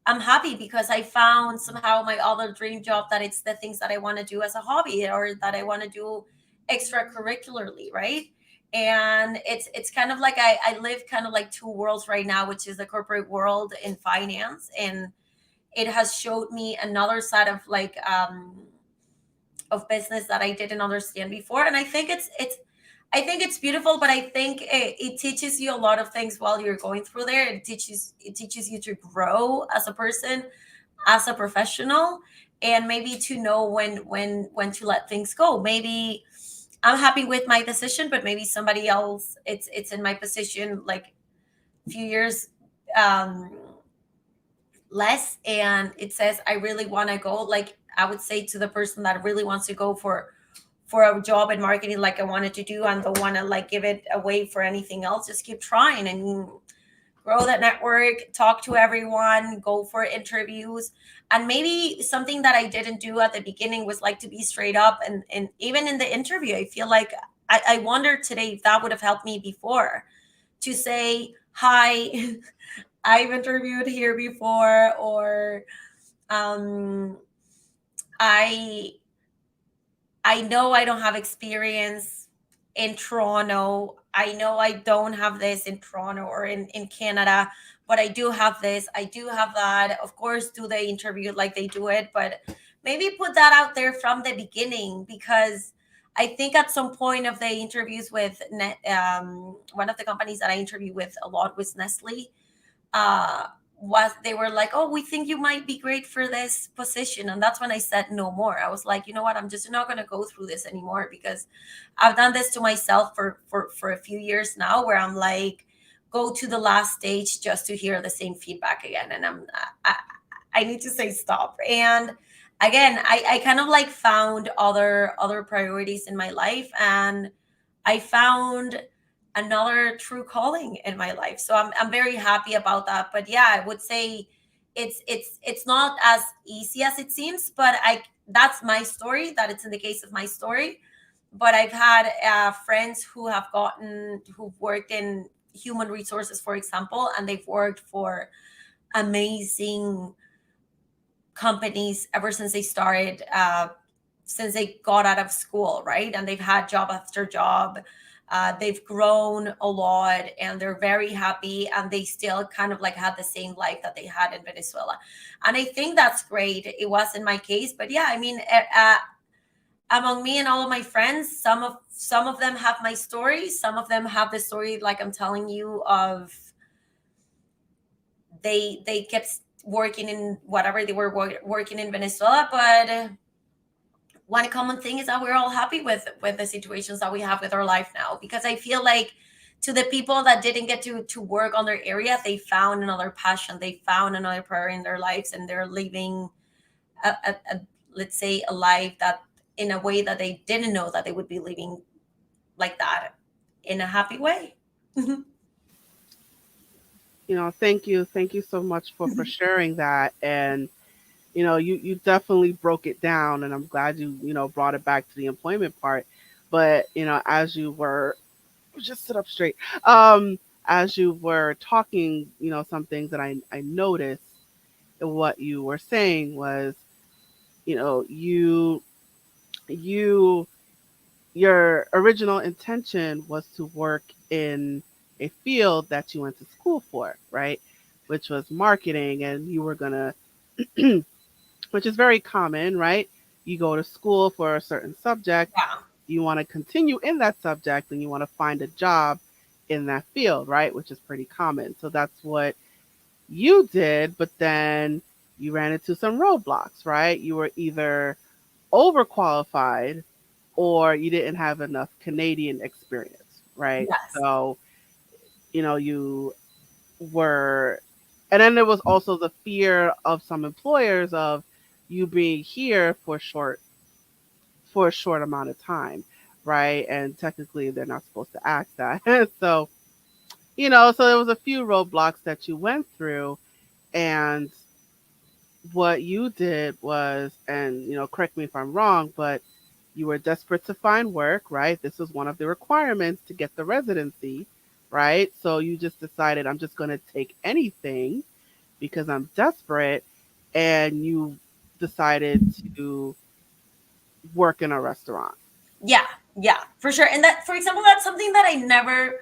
I'm happy because I found somehow my other dream job, that it's the things that I want to do as a hobby, or that I want to do extracurricularly, right? And it's kind of like I live kind of like two worlds right now, which is the corporate world in finance, and it has showed me another side of business that I didn't understand before. And I think it's beautiful, but I think it teaches you a lot of things while you're going through there. It teaches you to grow as a person, as a professional, and maybe to know when to let things go. Maybe I'm happy with my decision, but maybe somebody else, it's in my position like a few years um less, and it says I really want to go, like I would say to the person that really wants to go for a job in marketing like I wanted to do and don't want to like give it away for anything else, just keep trying and grow that network, talk to everyone, go for interviews. And maybe something that I didn't do at the beginning was like to be straight up. And even in the interview, I feel like I wonder today if that would have helped me before to say, hi, I've interviewed here before, or um, I I know I don't have experience in Toronto. I know I don't have this in Toronto or in Canada, but I do have this. I do have that. Of course, do they interview like they do it, but maybe put that out there from the beginning, because I think at some point of the interviews with one of the companies that I interview with a lot was Nestle, uh was they were like, oh, we think you might be great for this position, and that's when I said no more. I was like, you know what, I'm just not going to go through this anymore, because I've done this to myself for a few years now, where I'm like, go to the last stage just to hear the same feedback again, and i, I need to say stop. And again, I kind of like found other priorities in my life, and I found another true calling in my life. So I'm very happy about that. But yeah, I would say it's not as easy as it seems, but I that's my story, that it's in the case of my story. But I've had friends who have who've worked in human resources, for example, and they've worked for amazing companies ever since they started, since they got out of school, right? And they've had job after job. They've grown a lot and they're very happy, and they still kind of like had the same life that they had in Venezuela. And I think that's great. It wasn't my case, but yeah, I mean, among me and all of my friends, some of them have my story. Some of them have the story like I'm telling you of they kept working in whatever they were working in Venezuela, but one common thing is that we're all happy with the situations that we have with our life now, because I feel like to the people that didn't get to work on their area, they found another passion, they found another prayer in their lives, and they're living a let's say a life that in a way that they didn't know that they would be living, like that, in a happy way.
Thank you so much for sharing that. And you definitely broke it down, and I'm glad you brought it back to the employment part. But as you were just sit up straight. As you were talking, some things that I noticed in what you were saying was, you know, you you your original intention was to work in a field that you went to school for, right? Which was marketing, and you were gonna, which is very common, right? You go to school for a certain subject,
Yeah,
you want to continue in that subject, and you want to find a job in that field, right? Which is pretty common. So that's what you did, but then you ran into some roadblocks, right? You were either overqualified or you didn't have enough Canadian experience, right?
yes,
So, you were, and then there was also the fear of some employers of you being here for a short amount of time, right? And technically they're not supposed to ask that. So, so there was a few roadblocks that you went through, and what you did was, and correct me if I'm wrong, but you were desperate to find work, right? This was one of the requirements to get the residency, right? So you just decided, I'm just going to take anything because I'm desperate, and you decided to work in a restaurant.
yeah, yeah, for sure. And that, for example, that's something that I never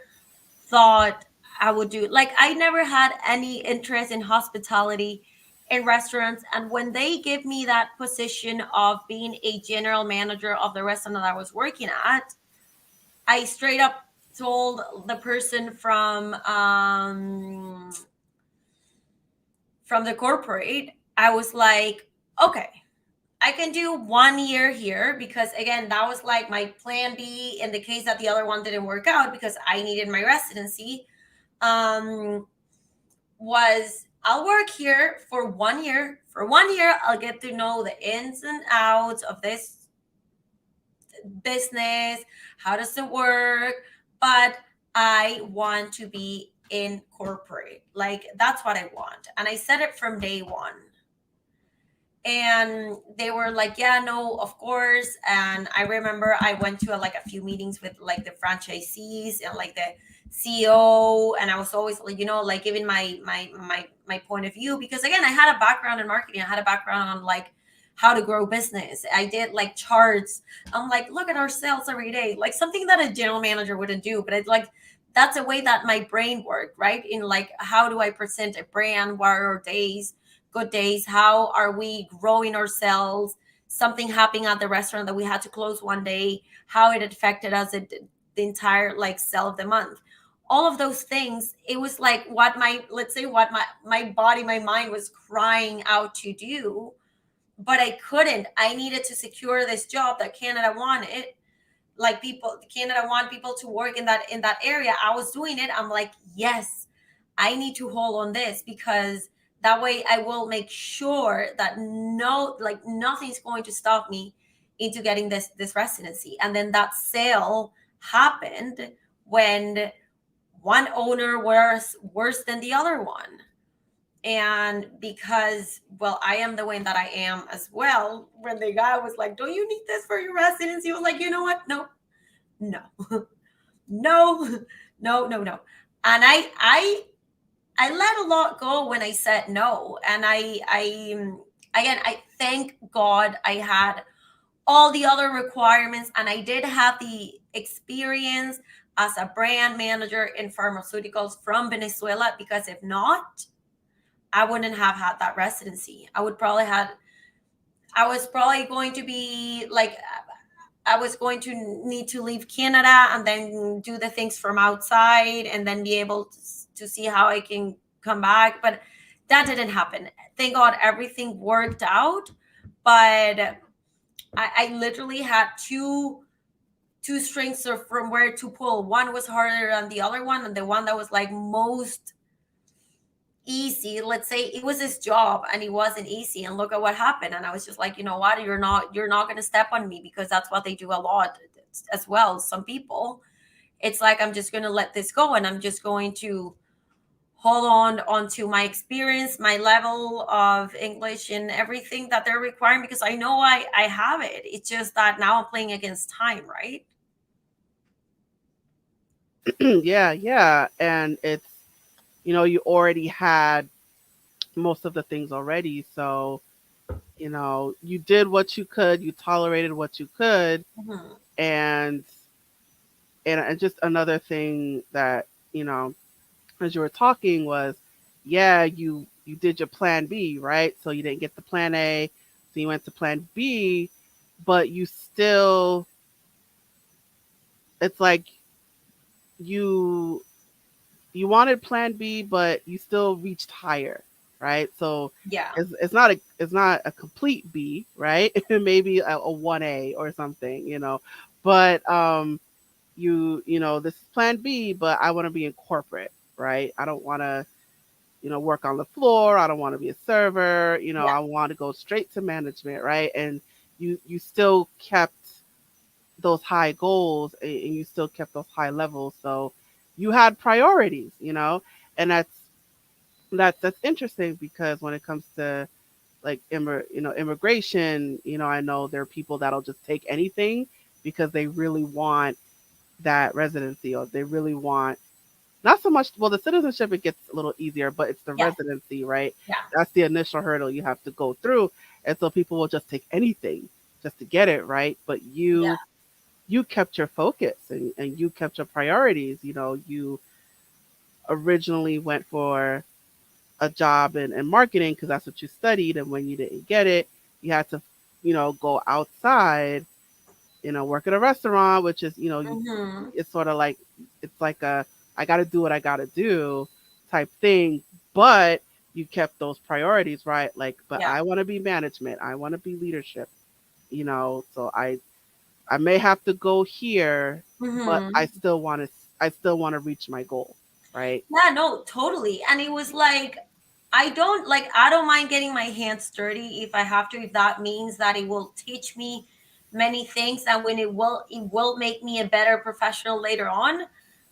thought I would do. Like, I never had any interest in hospitality, in restaurants. And when they give me that position of being a general manager of the restaurant that I was working at, I straight up told the person from the corporate, I was like, okay, I can do 1 year here, because again, that was like my plan B in the case that the other one didn't work out, because I needed my residency. Um, was I'll work here for 1 year. For 1 year, I'll get to know the ins and outs of business, how does it work, but I want to be in corporate. Like that's what I want. And I said it from day one. And they were like, yeah, no, of course. And I remember I went to like a few meetings with like the franchisees and like the CEO, and I was always like, like giving my point of view, because again, I had a background in marketing. I had a background on like how to grow business. I did like charts. I'm like, look at our sales every day, like something that a general manager wouldn't do, but it's like that's a way that my brain worked, right? In like, how do I present a brand? What are our days, good days? How are we growing ourselves? Something happening at the restaurant that we had to close one day, how it affected us the entire like sale of the month. All of those things, it was like what my, let's say, what my body, my mind was crying out to do, but I couldn't. I needed to secure this job that Canada wanted. Like people, Canada want people to work in that area. I was doing it. I'm like, yes, I need to hold on this, because that way I will make sure that no, like nothing's going to stop me into getting this residency. And then that sale happened when one owner was worse than the other one. And because, well, I am the way that I am as well, when the guy was like, don't you need this for your residency? He was like, you know what, no, no, no, no. And I let a lot go when I said no. And again, I thank God I had all the other requirements, and I did have the experience as a brand manager in pharmaceuticals from Venezuela, because if not, I wouldn't have had that residency. I was probably going to be like, I was going to need to leave Canada and then do the things from outside and then be able to see how I can come back. But that didn't happen. Thank God everything worked out. But I literally had two strings from where to pull. One was harder than the other one, and the one that was like most easy, let's say, it was his job and it wasn't easy, and look at what happened. And I was just like, you know what, you're not going to step on me, because that's what they do a lot as well. Some people, it's like, I'm just going to let this go, and I'm just going to hold on onto my experience, my level of English, and everything that they're requiring, because I know I have it. It's just that now I'm playing against time, right?
Yeah, yeah. And it's, you already had most of the things already. So, you did what you could, you tolerated what you could.
Mm-hmm.
And, and just another thing that, as you were talking was, yeah, you did your plan B, right? So you didn't get the plan A, so you went to plan B, but you still, it's like you you wanted plan B, but you still reached higher, right? So
Yeah.
it's not a complete B, right? Maybe a 1A or something, But this is plan B, but I want to be in corporate, right? I don't want to, work on the floor. I don't want to be a server.
Yeah.
I want to go straight to management, right? And you still kept those high goals, and you still kept those high levels. So you had priorities, and that's interesting, because when it comes to like immigration, I know there are people that'll just take anything because they really want that residency, or they really want, not so much, well, the citizenship, it gets a little easier, but it's the
Yeah.
residency, right?
Yeah.
That's the initial hurdle you have to go through. And so people will just take anything just to get it, right? But
Yeah.
you kept your focus, and you kept your priorities. You originally went for a job in marketing because that's what you studied. And when you didn't get it, you had to, go outside, work at a restaurant, which is,
Mm-hmm.
it's sort of like, it's like a, I got to do what I got to do type thing. But you kept those priorities, right? Like, but
Yeah.
I want to be management. I want to be leadership, so I may have to go here, but
Mm-hmm.
I still want to reach my goal, right?
Yeah, no, totally. And it was like, I don't mind getting my hands dirty if I have to, if that means that it will teach me many things, and when it will make me a better professional later on,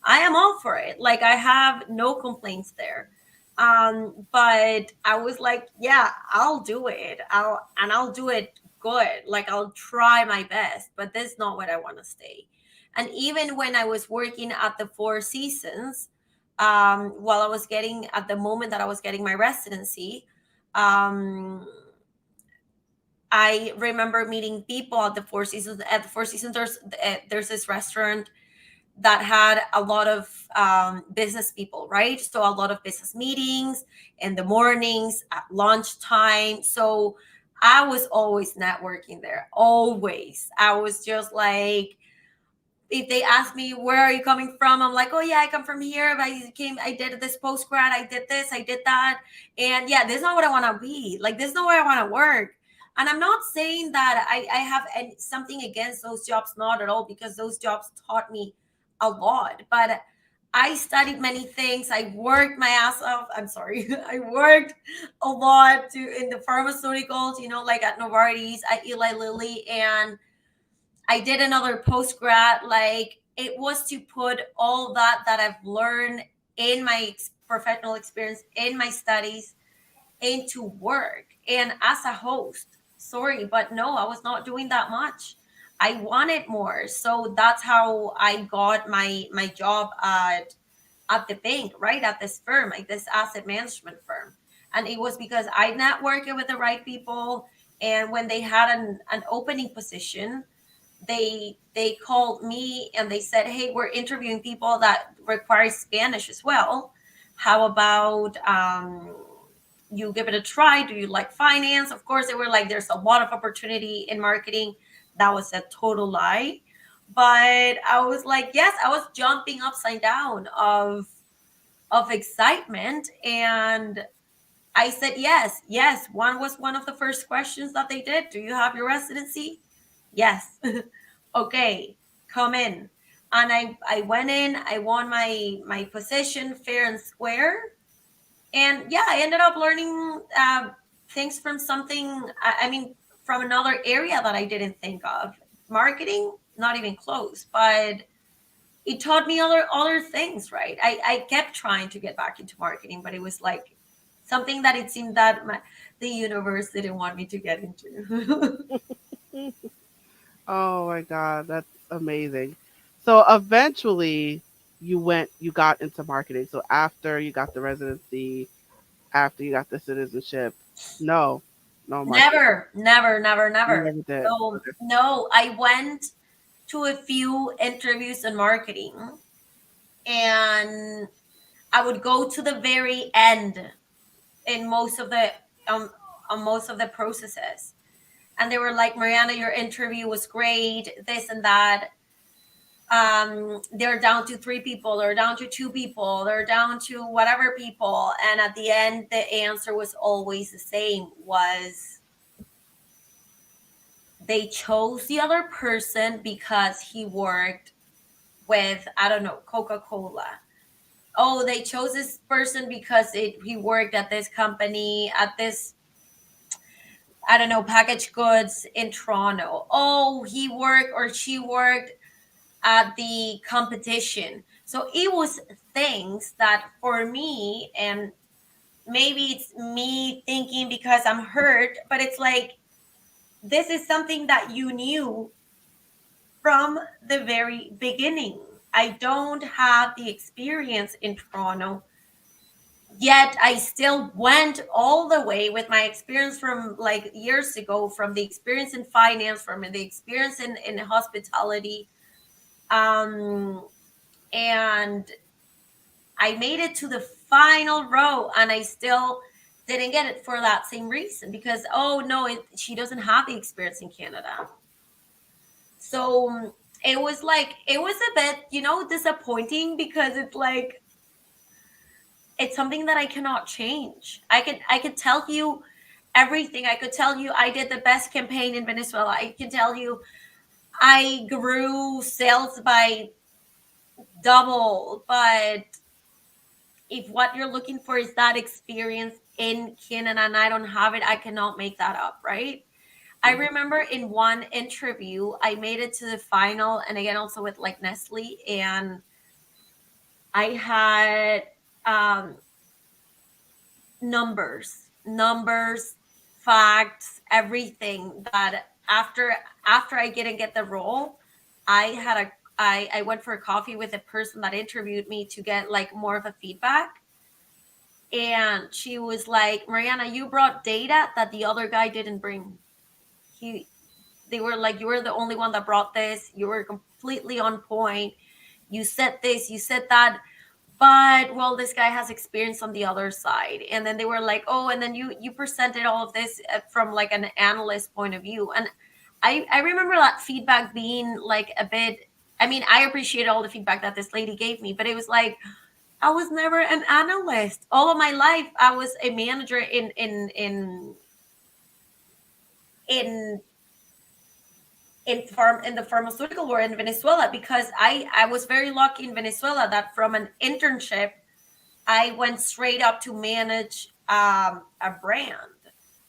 I am all for it. Like, I have no complaints there. But I was like, yeah, I'll do it. I'll do it good. Like, I'll try my best, but this is not what I want to stay. And even when I was working at the Four Seasons, while I was getting at the moment that I was getting my residency, um I remember meeting people at the Four Seasons. At the Four Seasons, there's this restaurant that had a lot of business people, right? So a lot of business meetings in the mornings, at lunchtime. So I was always networking there. Always, I was just like, if they ask me where are you coming from, I'm like, oh yeah, I come from here. I did this post grad, I did this, I did that. And yeah, this is not what I want to be. Like, this is not where I want to work. And I'm not saying that I have something against those jobs, not at all, because those jobs taught me a lot. But I studied many things. I worked my ass off. I'm sorry. I worked a lot in the pharmaceuticals, like at Novartis, at Eli Lilly, and I did another post grad. Like, it was to put all that I've learned in my professional experience, in my studies, into work. And as a host, sorry, but no, I was not doing that much. I wanted more. So that's how I got my job at the bank, right? At this firm, like this asset management firm. And it was because I networked with the right people. And when they had an opening position, they called me and they said, hey, we're interviewing people that require Spanish as well. How about you give it a try? Do you like finance? Of course, they were like, there's a lot of opportunity in marketing. That was a total lie. But I was like, yes, I was jumping upside down of excitement. And I said yes, yes. One was one of the first questions that they did. Do you have your residency? Yes. Okay, come in. And I went in, I won my position fair and square. And yeah, I ended up learning things from something, I mean, from another area that I didn't think of. Marketing, not even close, but it taught me other things, right? I kept trying to get back into marketing, but it was like something that it seemed that the universe didn't want me to get into.
Oh my God, that's amazing. So eventually you got into marketing. So after you got the residency, after you got the citizenship, no, no marketing.
Never, never, never,
You
never.
never did.
So
Okay.
no, I went to a few interviews in marketing, and I would go to the very end in um most of the processes. And they were like, Mariana, your interview was great, this and that. They're down to three people, they're down to two people, they're down to whatever people. And at the end, the answer was always the same, was they chose the other person because he worked with, I don't know, Coca-Cola. Oh, they chose this person because he worked at this company, at this, I don't know, packaged goods in Toronto. Oh, he worked or she worked at the competition. So it was things that for me, and maybe it's me thinking because I'm hurt, but it's like, this is something that you knew from the very beginning. I don't have the experience in Toronto, yet I still went all the way with my experience from like years ago, from the experience in finance, from the experience in hospitality. Um, and I made it to the final row, and I still didn't get it for that same reason, because, oh no, she doesn't have the experience in Canada. So it was like, it was a bit, disappointing, because it's like, it's something that I cannot change. I could tell you everything. I could tell you I did the best campaign in Venezuela. I can tell you I grew sales by double, but if what you're looking for is that experience in Canada and I don't have it, I cannot make that up, right? I remember in one interview, I made it to the final, and again, also with like Nestle, and I had um, numbers, facts, everything that after I didn't get the role, I had a I went for a coffee with a person that interviewed me to get like more of a feedback. And she was like, Mariana, you brought data that the other guy didn't bring. He They were like, you were the only one that brought this. You were completely on point. You said this, you said that, but well, this guy has experience on the other side. And then they were like, oh, and then you presented all of this from like an analyst point of view. And I remember that feedback being like a bit, I mean, I appreciated all the feedback that this lady gave me, but it was like, I was never an analyst. All of my life I was a manager in in the pharmaceutical world in Venezuela, because I was very lucky in Venezuela that from an internship I went straight up to manage a brand.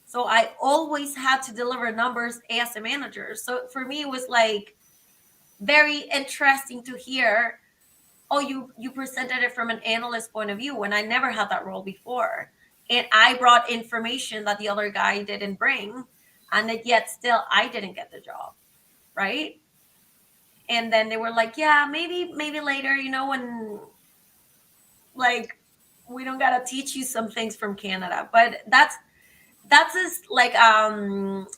So I always had to deliver numbers as a manager. So for me, it was like very interesting to hear, oh, you presented it from an analyst point of view when I never had that role before. And I brought information that the other guy didn't bring, and yet still I didn't get the job, right? And then they were like, yeah, maybe later, when like we don't gotta teach you some things from Canada. But that's just like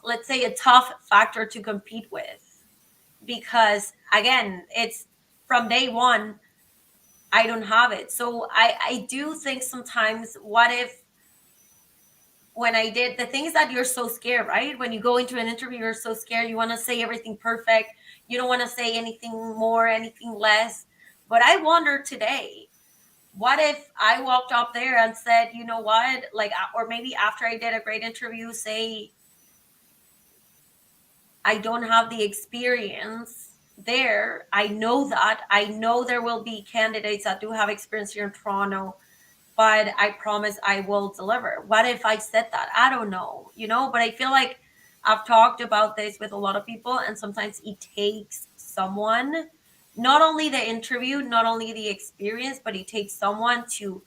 let's say a tough factor to compete with, because again, it's from day one I don't have it. So I do think sometimes, what if, when I did the things that you're so scared, right? When you go into an interview, you're so scared. You want to say everything perfect. You don't want to say anything more, anything less. But I wonder today, what if I walked up there and said, you know what, like, or maybe after I did a great interview, say, I don't have the experience there. I know that. I know there will be candidates that do have experience here in Toronto, but I promise I will deliver. What if I said that? I don't know, but I feel like I've talked about this with a lot of people, and sometimes it takes someone, not only the interview, not only the experience, but it takes someone to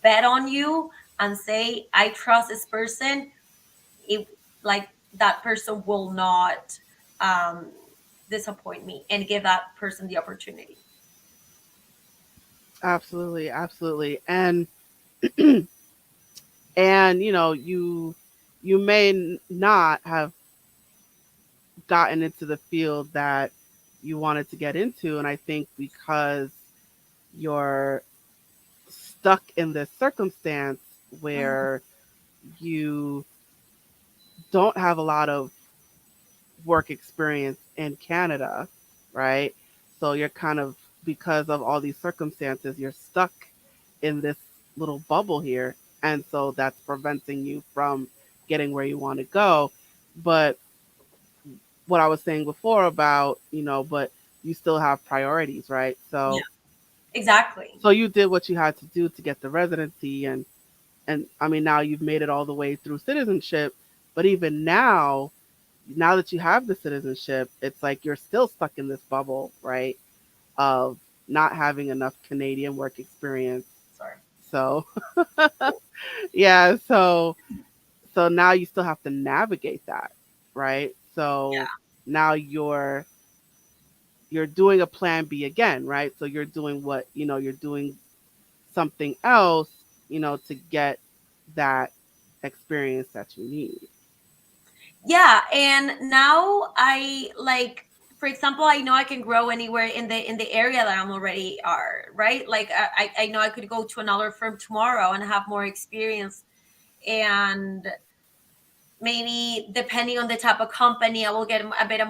bet on you and say, I trust this person. It Like, that person will not um, disappoint me, and give that person the opportunity.
Absolutely, absolutely. And you may not have gotten into the field that you wanted to get into, and I think because you're stuck in this circumstance
Mhm.
where you don't have a lot of work experience in Canada, right? So you're kind of, because of all these circumstances, you're stuck in this little bubble here. And so that's preventing you from getting where you want to go. But what I was saying before about, but you still have priorities, right?
Yeah,
So
exactly.
you did what you had to do to get the residency, and I mean, now you've made it all the way through citizenship, but even now that you have the citizenship, it's like you're still stuck in this bubble, right? Of not having enough Canadian work experience.
Sorry.
So, yeah, so now you still have to navigate that, right? So now you're doing a plan B again, right? So you're doing what, you're doing something else, to get that experience that you need.
Yeah, and now I like, for example, I know I can grow anywhere in the area that I'm already are, right? Like I know I could go to another firm tomorrow and have more experience, and maybe depending on the type of company, I will get a bit of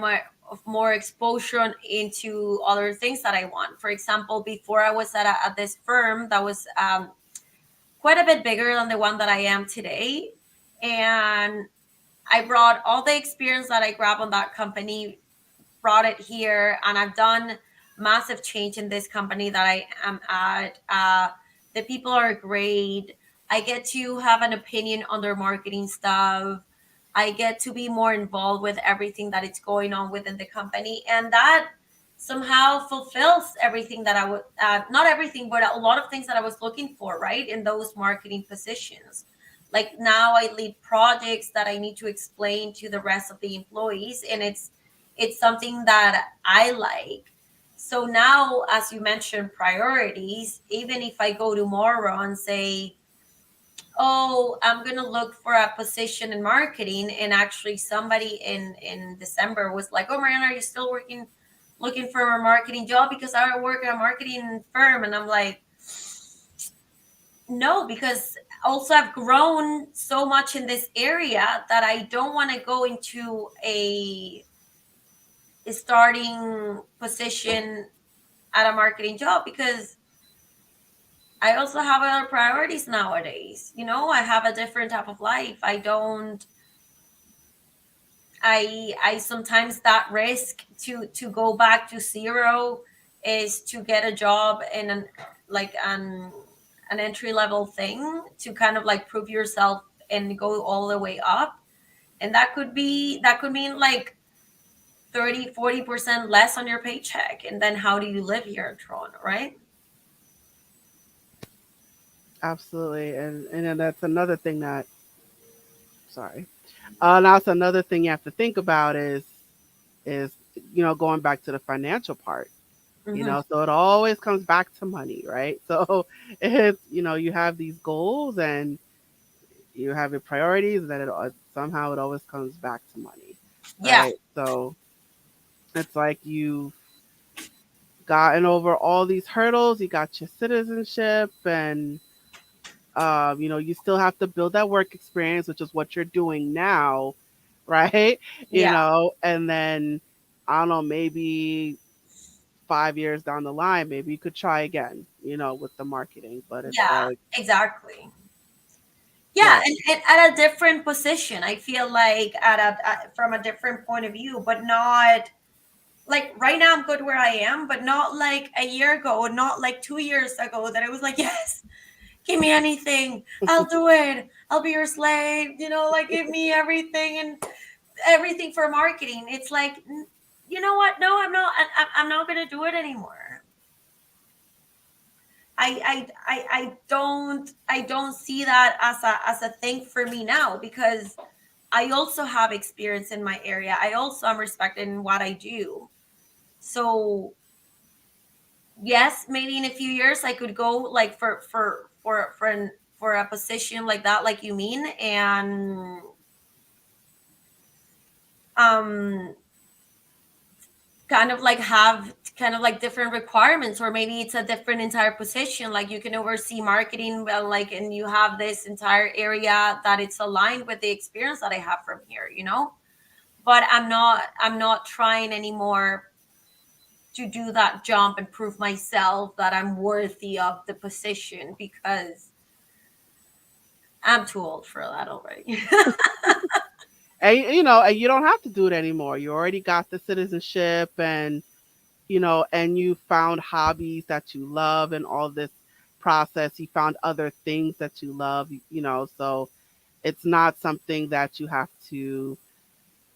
more exposure into other things that I want. For example, before I was at this firm that was quite a bit bigger than the one that I am today, and I brought all the experience that I grabbed on that company, brought it here, and I've done massive change in this company that I am at. The people are great. I get to have an opinion on their marketing stuff. I get to be more involved with everything that is going on within the company, and that somehow fulfills everything that I would, not everything, but a lot of things that I was looking for, right, in those marketing positions. Like now I lead projects that I need to explain to the rest of the employees, and it's something that I like. So now, as you mentioned, priorities, even if I go tomorrow and say, oh, I'm gonna look for a position in marketing, and actually somebody in December was like, oh, Mariana, are you still working, looking for a marketing job? Because I work at a marketing firm. And I'm like, no, because also I've grown so much in this area that I don't want to go into a starting position at a marketing job, because I also have other priorities nowadays. I have a different type of life. I sometimes that risk to go back to zero is to get a job in an entry level thing, to kind of like prove yourself and go all the way up. And that could mean like 30-40% less on your paycheck. And then how do you live here in Toronto, right?
Absolutely. And then that's another thing that, sorry. Now it's another thing you have to think about is going back to the financial part.
Hmm.
So it always comes back to money, right? So it's you have these goals and you have your priorities, and then somehow it always comes back to money,
Yeah.
right? So it's like you've gotten over all these hurdles, you got your citizenship, and you still have to build that work experience, which is what you're doing now, right?
Yeah.
And then I don't know, maybe 5 years down the line, maybe you could try again, with the marketing. But it's
Yeah,
like,
exactly. Yeah,
right.
and at a different position. I feel like from a different point of view, but not like right now I'm good where I am, but not like a year ago, not like 2 years ago that I was like, yes, give me anything. I'll do it. I'll be your slave, like give me everything and everything for marketing. It's like, you know what? No, I'm not. I'm not going to do it anymore. I don't see that as a thing for me now, because I also have experience in my area. I also am respected in what I do. So yes, maybe in a few years I could go like for a position like that, like you mean, and um kind of like have kind of like different requirements, or maybe it's a different entire position, like you can oversee marketing, well, like, and you have this entire area that it's aligned with the experience that I have from here. But I'm not trying anymore to do that jump and prove myself that I'm worthy of the position, because I'm too old for that already.
And and you don't have to do it anymore. You already got the citizenship, and you found hobbies that you love, and all this process you found other things that you love, so it's not something that you have to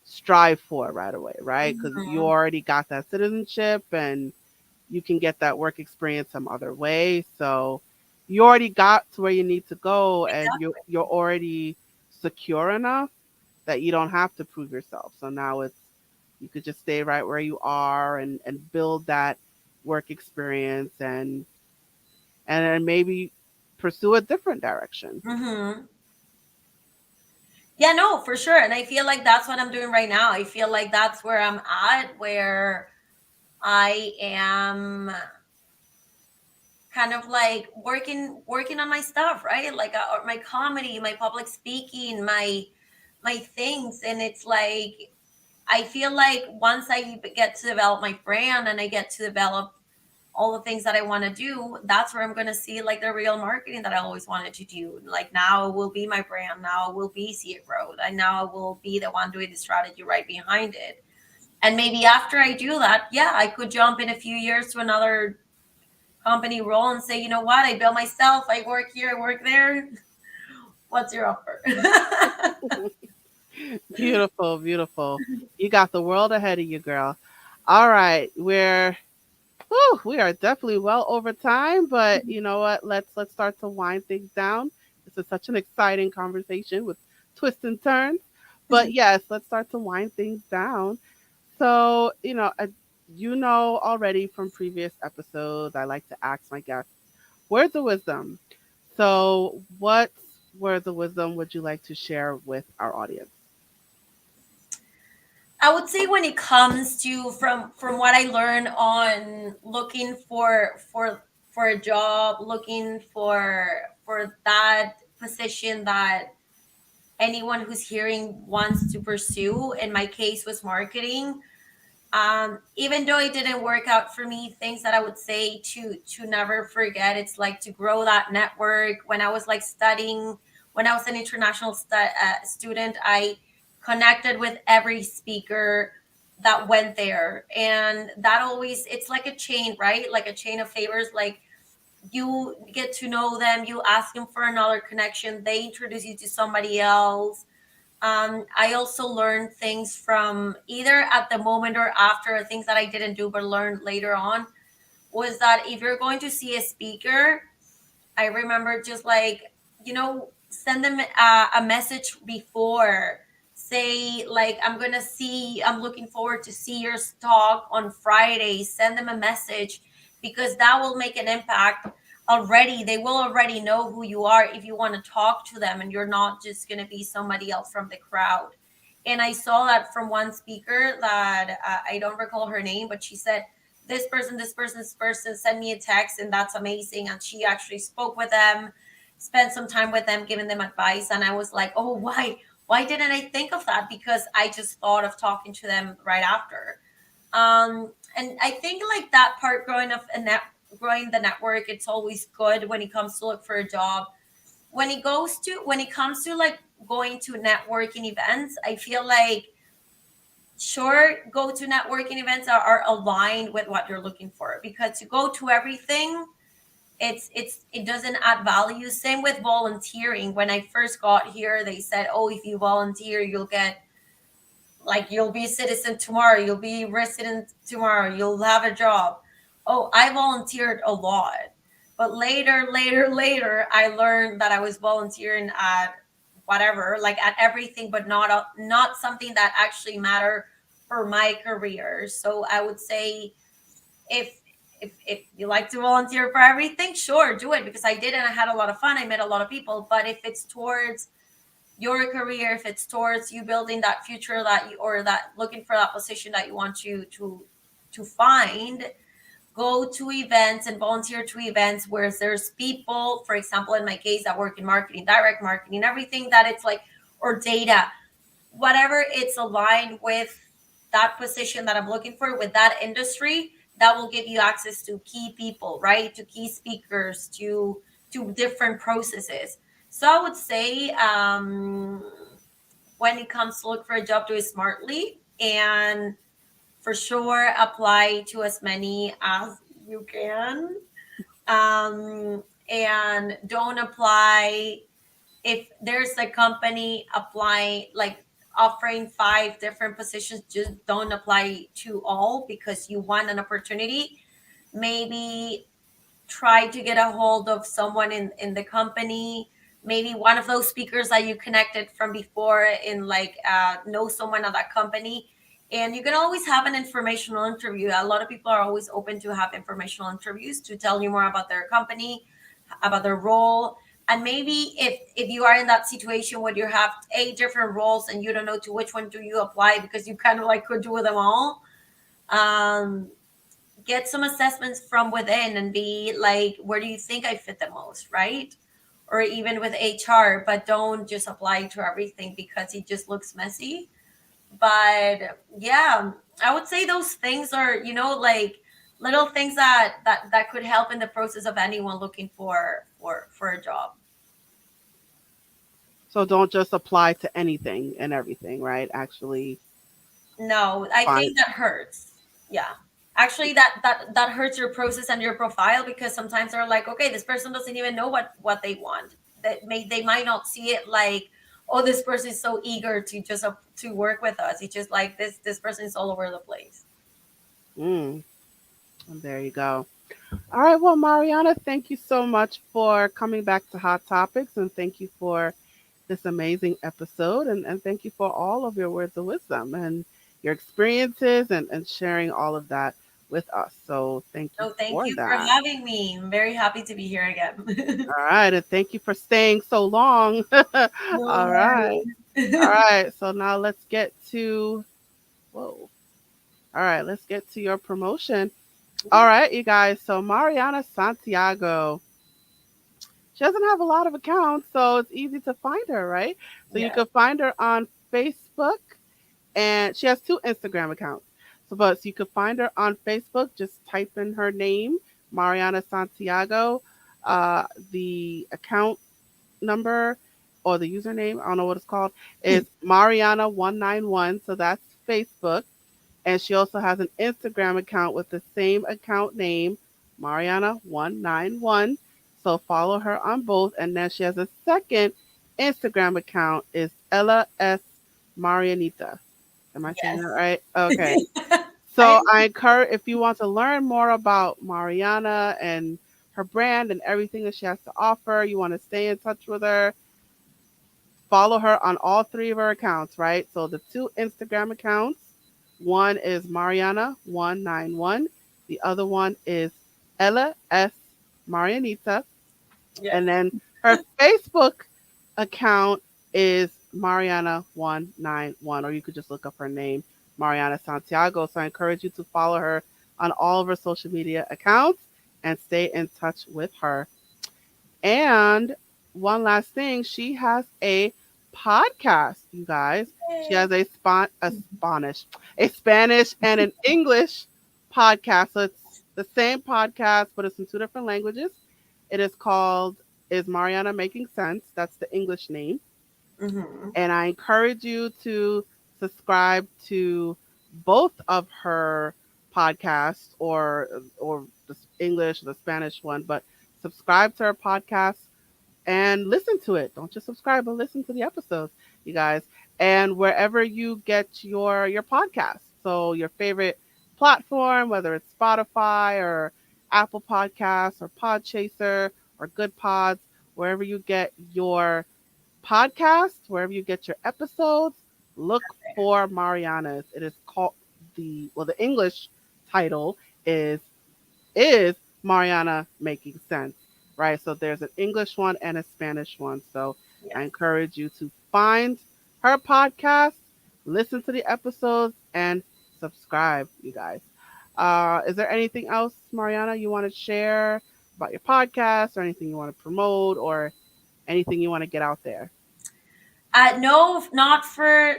strive for right away, right? Because you
Mhm.
already got that citizenship, and you can get that work experience some other way. So you already got to where you need to go, and you're already secure enough that you don't have to prove yourself. So now you could just stay right where you are, and build that work experience, and then maybe pursue a different direction.
Mhm. Yeah, no, for sure. And I feel like that's what I'm doing right now. I feel like that's where I'm at, where I am kind of like working on my stuff, right? Like my comedy, my public speaking, my things. And it's like I feel like once I get to develop my brand and I get to develop all the things that I want to do, that's where I'm going to see like the real marketing that I always wanted to do. Like now it will be my brand. Now it will be See It Growth. And now I will be the one doing the strategy right behind it. And maybe after I do that, yeah, I could jump in a few years to another company role and say, you know what, I built myself. I work here, I work there. What's your offer?
Beautiful, beautiful. You got the world ahead of you, girl. All right, we are definitely well over time, but you know what? Let's start to wind things down. This is such an exciting conversation with twists and turns. But yes, let's start to wind things down. So, you know already from previous episodes, I like to ask my guests words of wisdom. So, what words of wisdom would you like to share with our audience?
I would say when it comes to from what I learned on looking for a job, looking for that position that anyone who's hearing wants to pursue. In my case, was marketing. Even though it didn't work out for me, things that I would say to never forget, it's like to grow that network. When I was like studying, when I was an international student, I connected with every speaker that went there, and that always, it's like a chain, right? Like a chain of favors. Like you get to know them, you ask them for another connection, they introduce you to somebody else. I also learned things from either at the moment or after, things that I didn't do but learned later on. Was that if you're going to see a speaker, I remember just like, send them a message before. Say, like, I'm looking forward to see your talk on Friday. Send them a message because that will make an impact already. They will already know who you are if you want to talk to them and you're not just going to be somebody else from the crowd. And I saw that from one speaker that I don't recall her name, but she said, this person sent me a text, and that's amazing. And she actually spoke with them, spent some time with them, giving them advice. And I was like, oh, why didn't I think of that? Because I just thought of talking to them right after. And I think like that part, growing the network, it's always good when it comes to look for a job. When it comes to like going to networking events, I feel like sure, go to networking events are aligned with what you're looking for, because to go to everything, it doesn't add value. Same with volunteering. When I first got here, they said, oh, if you volunteer, you'll be a citizen tomorrow, you'll be resident tomorrow, you'll have a job. Oh, I volunteered a lot, but later I learned that I was volunteering at whatever, like at everything, but not something that actually matter for my career. So I would say, if if you like to volunteer for everything, sure, do it, because I did, and I had a lot of fun, I met a lot of people. But if it's towards your career, if it's towards you building that future that you, or that looking for that position that you want to find, go to events and volunteer to events where there's people, for example, in my case, that work in marketing, direct marketing, everything that it's like, or data, whatever it's aligned with that position that I'm looking for, with that industry, that will give you access to key people, right? To key speakers, to different processes. So I would say, when it comes to look for a job, do it smartly, and for sure apply to as many as you can. And don't apply if there's a company apply, like offering five different positions. Just don't apply to all because you want an opportunity. Maybe try to get a hold of someone in the company, maybe one of those speakers that you connected from before, in like know someone at that company. And you can always have an informational interview. A lot of people are always open to have informational interviews to tell you more about their company, about their role. And maybe if you are in that situation where you have 8 different roles and you don't know to which one do you apply, because you kind of like could do them all, um, get some assessments from within and be like, where do you think I fit the most, right? Or even with HR, but don't just apply to everything because it just looks messy. But yeah, I would say those things are, like little things that could help in the process of anyone looking for a job.
So don't just apply to anything and everything, right? Actually
No, I
find.
think that hurts. Yeah. Actually, that hurts your process and your profile, because sometimes they're like, okay, this person doesn't even know what they want. They might not see it like, oh, this person is so eager to just to work with us. It's just like this person is all over the place.
Mm, there you go. All right. Well, Mariana, thank you so much for coming back to Hot Topics, and thank you for this amazing episode. And thank you for all of your words of wisdom and your experiences and sharing all of that with us. So thank you
No, thank
for
you for
that.
having me. I'm very happy to be here again.
All right. And thank you for staying so long.
No
All right. All
worries.
right. So now let's get to, whoa. All right. Let's get to your promotion. All right, you guys. So Mariana Santiago, she doesn't have a lot of accounts, so it's easy to find her, right? So you
Yeah.
can find her on Facebook, and she has two Instagram accounts. So you can find her on Facebook. Just type in her name, Mariana Santiago. Uh, the account number or the username, I don't know what it's called, is Mariana191. So that's Facebook. And she also has an Instagram account with the same account name, Mariana191. So follow her on both. And then she has a second Instagram account is Ella S. Marianita. Am I saying that
Yes.
right? Okay.
I
So I encourage, if you want to learn more about Mariana and her brand and everything that she has to offer, you want to stay in touch with her, follow her on all three of her accounts, right? So the two Instagram accounts, one is Mariana191, the other one is Ella S. Marianita,
yes.
and then her Facebook account is Mariana191, or you could just look up her name, Mariana Santiago. So I encourage you to follow her on all of her social media accounts and stay in touch with her. And one last thing, she has a podcast, you guys. She
Yay.
has a Spanish and an English podcast. So it's the same podcast, but it's in two different languages. It is called Is Mariana Making Sense? That's the English name.
Mm-hmm.
And I encourage you to subscribe to both of her podcasts, or the English or the Spanish one, but subscribe to her podcast and listen to it. Don't just subscribe, but listen to the episodes, you guys. And wherever you get your podcast, so your favorite platform, whether it's Spotify or Apple Podcasts or Podchaser or Good Pods, wherever you get your podcast, wherever you get your episodes, look for Mariana's. It is called the English title is is Mariana Making Sense, right? So there's an English one and a Spanish one. So I
Yes.
encourage you to find her podcast, listen to the episodes, and subscribe, you guys. Is there anything else, Mariana, you want to share about your podcast, or anything you want to promote, or anything you want to get out there?
No, not for.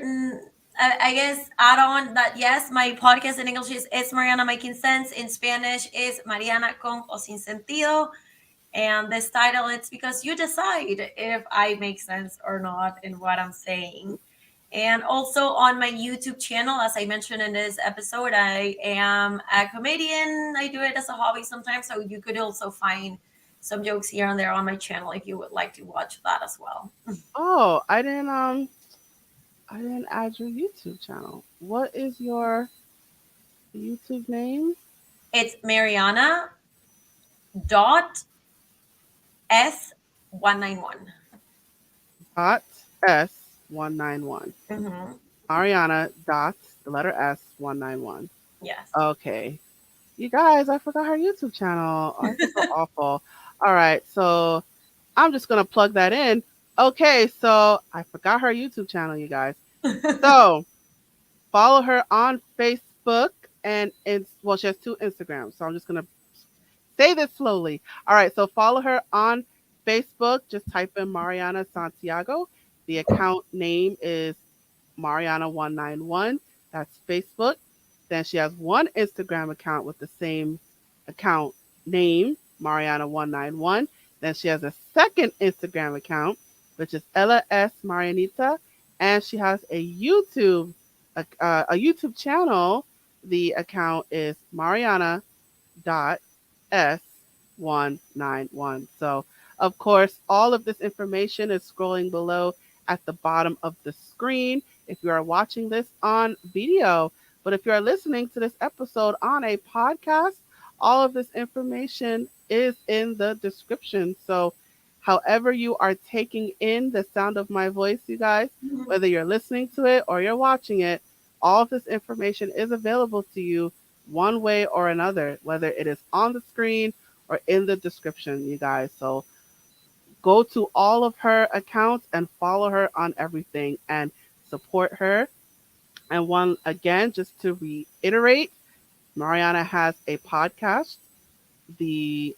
I guess add on that yes, my podcast in English is Mariana Making Sense. In Spanish is Mariana con o sin sentido. And this title, it's because you decide if I make sense or not in what I'm saying. And also on my YouTube channel, as I mentioned in this episode, I am a comedian. I do it as a hobby sometimes. So you could also find some jokes here and there on my channel if you would like to watch that as well.
Oh, I didn't add your YouTube channel. What is your YouTube name?
It's Mariana dot S191.
Dot S191.
Mm-hmm.
Mariana dot the letter S191.
Yes.
Okay. You guys, I forgot her YouTube channel. Oh, I feel so awful. All right, so I'm just gonna plug that in. Okay, so I forgot her YouTube channel, you guys. So follow her on Facebook, and it's well, she has two Instagrams. So I'm just gonna say this slowly. All right, so follow her on Facebook. Just type in Mariana Santiago. The account name is Mariana191. That's Facebook. Then she has one Instagram account with the same account name, Mariana191. Then she has a second Instagram account, which is Ella S. Marianita. And she has a YouTube channel. The account is Mariana.s191. So, of course, all of this information is scrolling below at the bottom of the screen if you are watching this on video. But if you are listening to this episode on a podcast, all of this information is in the description. So, however, you are taking in the sound of my voice, you guys,
Mhm.
whether you're listening to it or you're watching it, all of this information is available to you one way or another, whether it is on the screen or in the description, you guys. So, go to all of her accounts and follow her on everything and support her. And one again, just to reiterate, Mariana has a podcast. The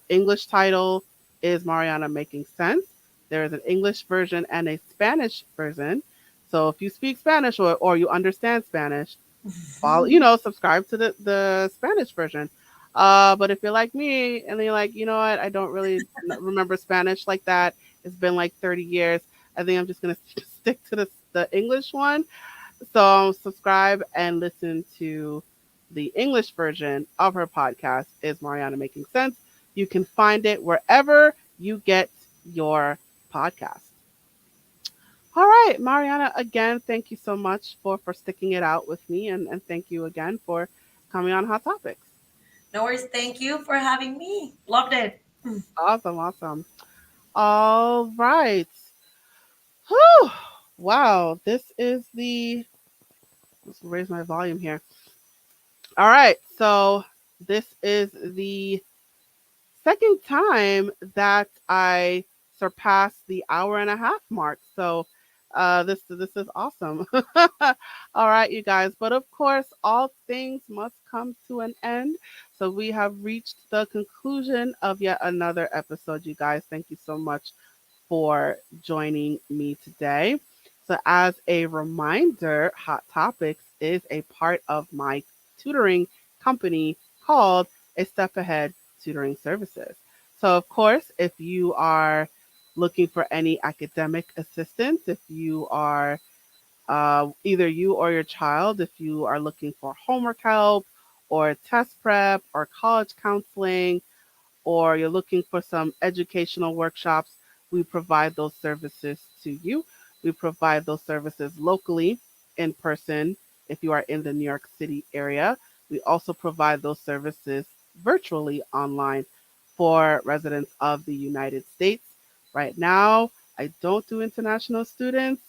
English title is Mariana Making Sense. There is an English version and a Spanish version. So if you speak Spanish or you understand Spanish, follow, subscribe to the Spanish version. But if you're like me and you're like, you know what, I don't really remember Spanish like that. It's been like 30 years. I think I'm just gonna stick to the English one. So subscribe and listen to the English version of her podcast. Is Mariana Making Sense? You can find it wherever you get your podcast. All right, Mariana, again, thank you so much for sticking it out with me, and thank you again for coming on Hot Topics.
No worries. Thank you for having me. Loved it.
Awesome, awesome. All right. Whew. Wow, this is the. Let's raise my volume here. All right, so this is the second time that I surpassed the hour and a half mark. So this is awesome. All right, you guys. But of course, all things must come to an end. So we have reached the conclusion of yet another episode, you guys. Thank you so much for joining me today. So, as a reminder, Hot Topics is a part of my tutoring company called A Step Ahead Tutoring Services. So, of course, if you are looking for any academic assistance, if you are either you or your child, if you are looking for homework help or test prep or college counseling, or you're looking for some educational workshops, we provide those services to you. We provide those services locally in person if you are in the New York City area. We also provide those services virtually online for residents of the United States. Right now, I don't do international students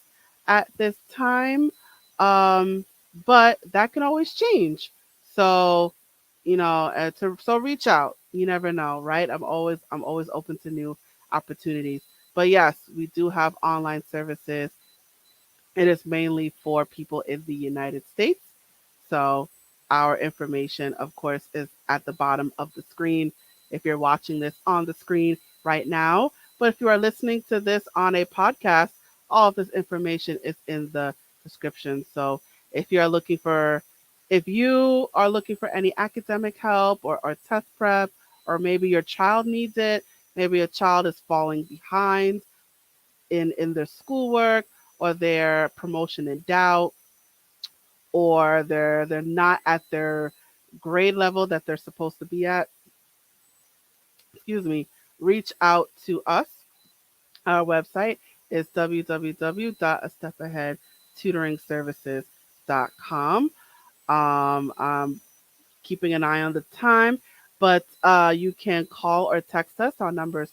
at this time, um, but that can always change. So so reach out. You never know, right? I'm always open to new opportunities. But yes, we do have online services. It is mainly for people in the United States. So our information, of course, is at the bottom of the screen if you're watching this on the screen right now. But if you are listening to this on a podcast, all of this information is in the description. So if you are looking for if you are looking for any academic help or test prep, or maybe your child needs it, maybe a child is falling behind in their schoolwork, or their promotion in doubt, or they're not at their grade level that they're supposed to be at, excuse me, reach out to us. Our website is www.astepaheadtutoringservices.com. I'm keeping an eye on the time, but you can call or text us. Our number is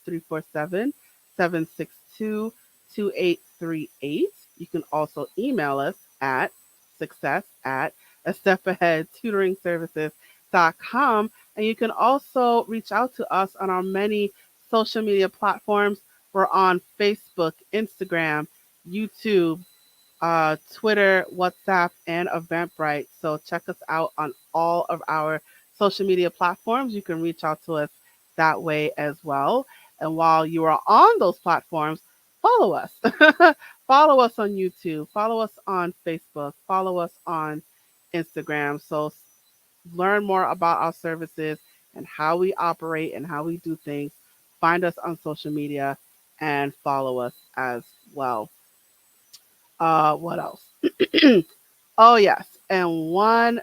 347-762-2838. You can also email us at success@astepaheadtutoringservices.com. And you can also reach out to us on our many social media platforms. We're on Facebook, Instagram, YouTube, Twitter, WhatsApp, and Eventbrite. So check us out on all of our social media platforms. You can reach out to us that way as well. And while you are on those platforms, follow us. Follow us on YouTube. Follow us on Facebook. Follow us on Instagram. So learn more about our services and how we operate and how we do things. Find us on social media and follow us as well. What else? Oh, yes. And one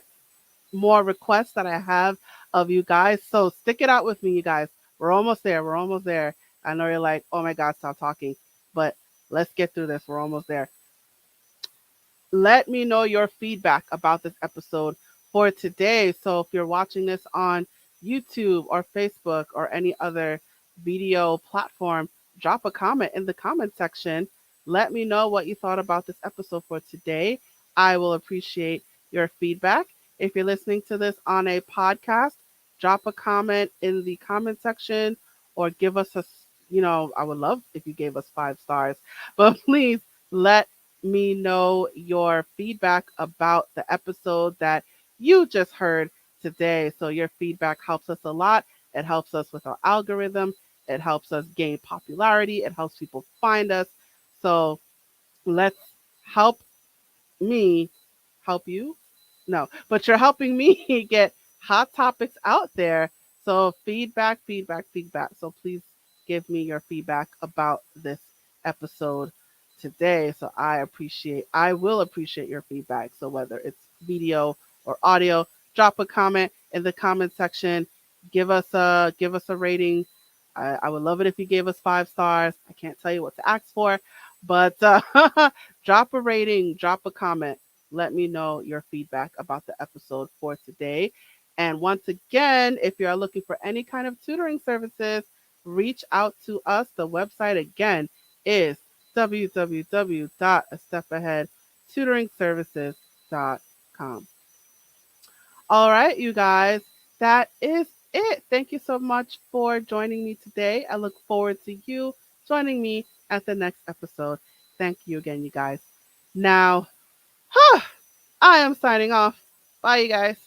more request that I have of you guys. So stick it out with me, you guys. We're almost there. We're almost there. I know you're like, oh my God, stop talking. But Let's get through this. We're almost there. Let me know your feedback about this episode for today. So if you're watching this on YouTube or Facebook or any other video platform, drop a comment in the comment section. Let me know what you thought about this episode for today. I will appreciate your feedback. If you're listening to this on a podcast, drop a comment in the comment section or give us a, I would love if you gave us 5 stars, but please let me know your feedback about the episode that you just heard today. So, your feedback helps us a lot. It helps us with our algorithm, it helps us gain popularity, it helps people find us. So, let's help me help you. No, but you're helping me get hot topics out there. So feedback, feedback, feedback. So please give me your feedback about this episode today. So I will appreciate your feedback. So whether it's video or audio, drop a comment in the comment section. Give us a rating. I would love it if you gave us 5 stars. I can't tell you what to ask for, but drop a rating, drop a comment. Let me know your feedback about the episode for today. And once again, if you are looking for any kind of tutoring services, reach out to us. The website again is www.astepaheadtutoringservices.com. All right, you guys, that is it. Thank you so much for joining me today. I look forward to you joining me at the next episode. Thank you again, you guys. Now, I am signing off. Bye, you guys.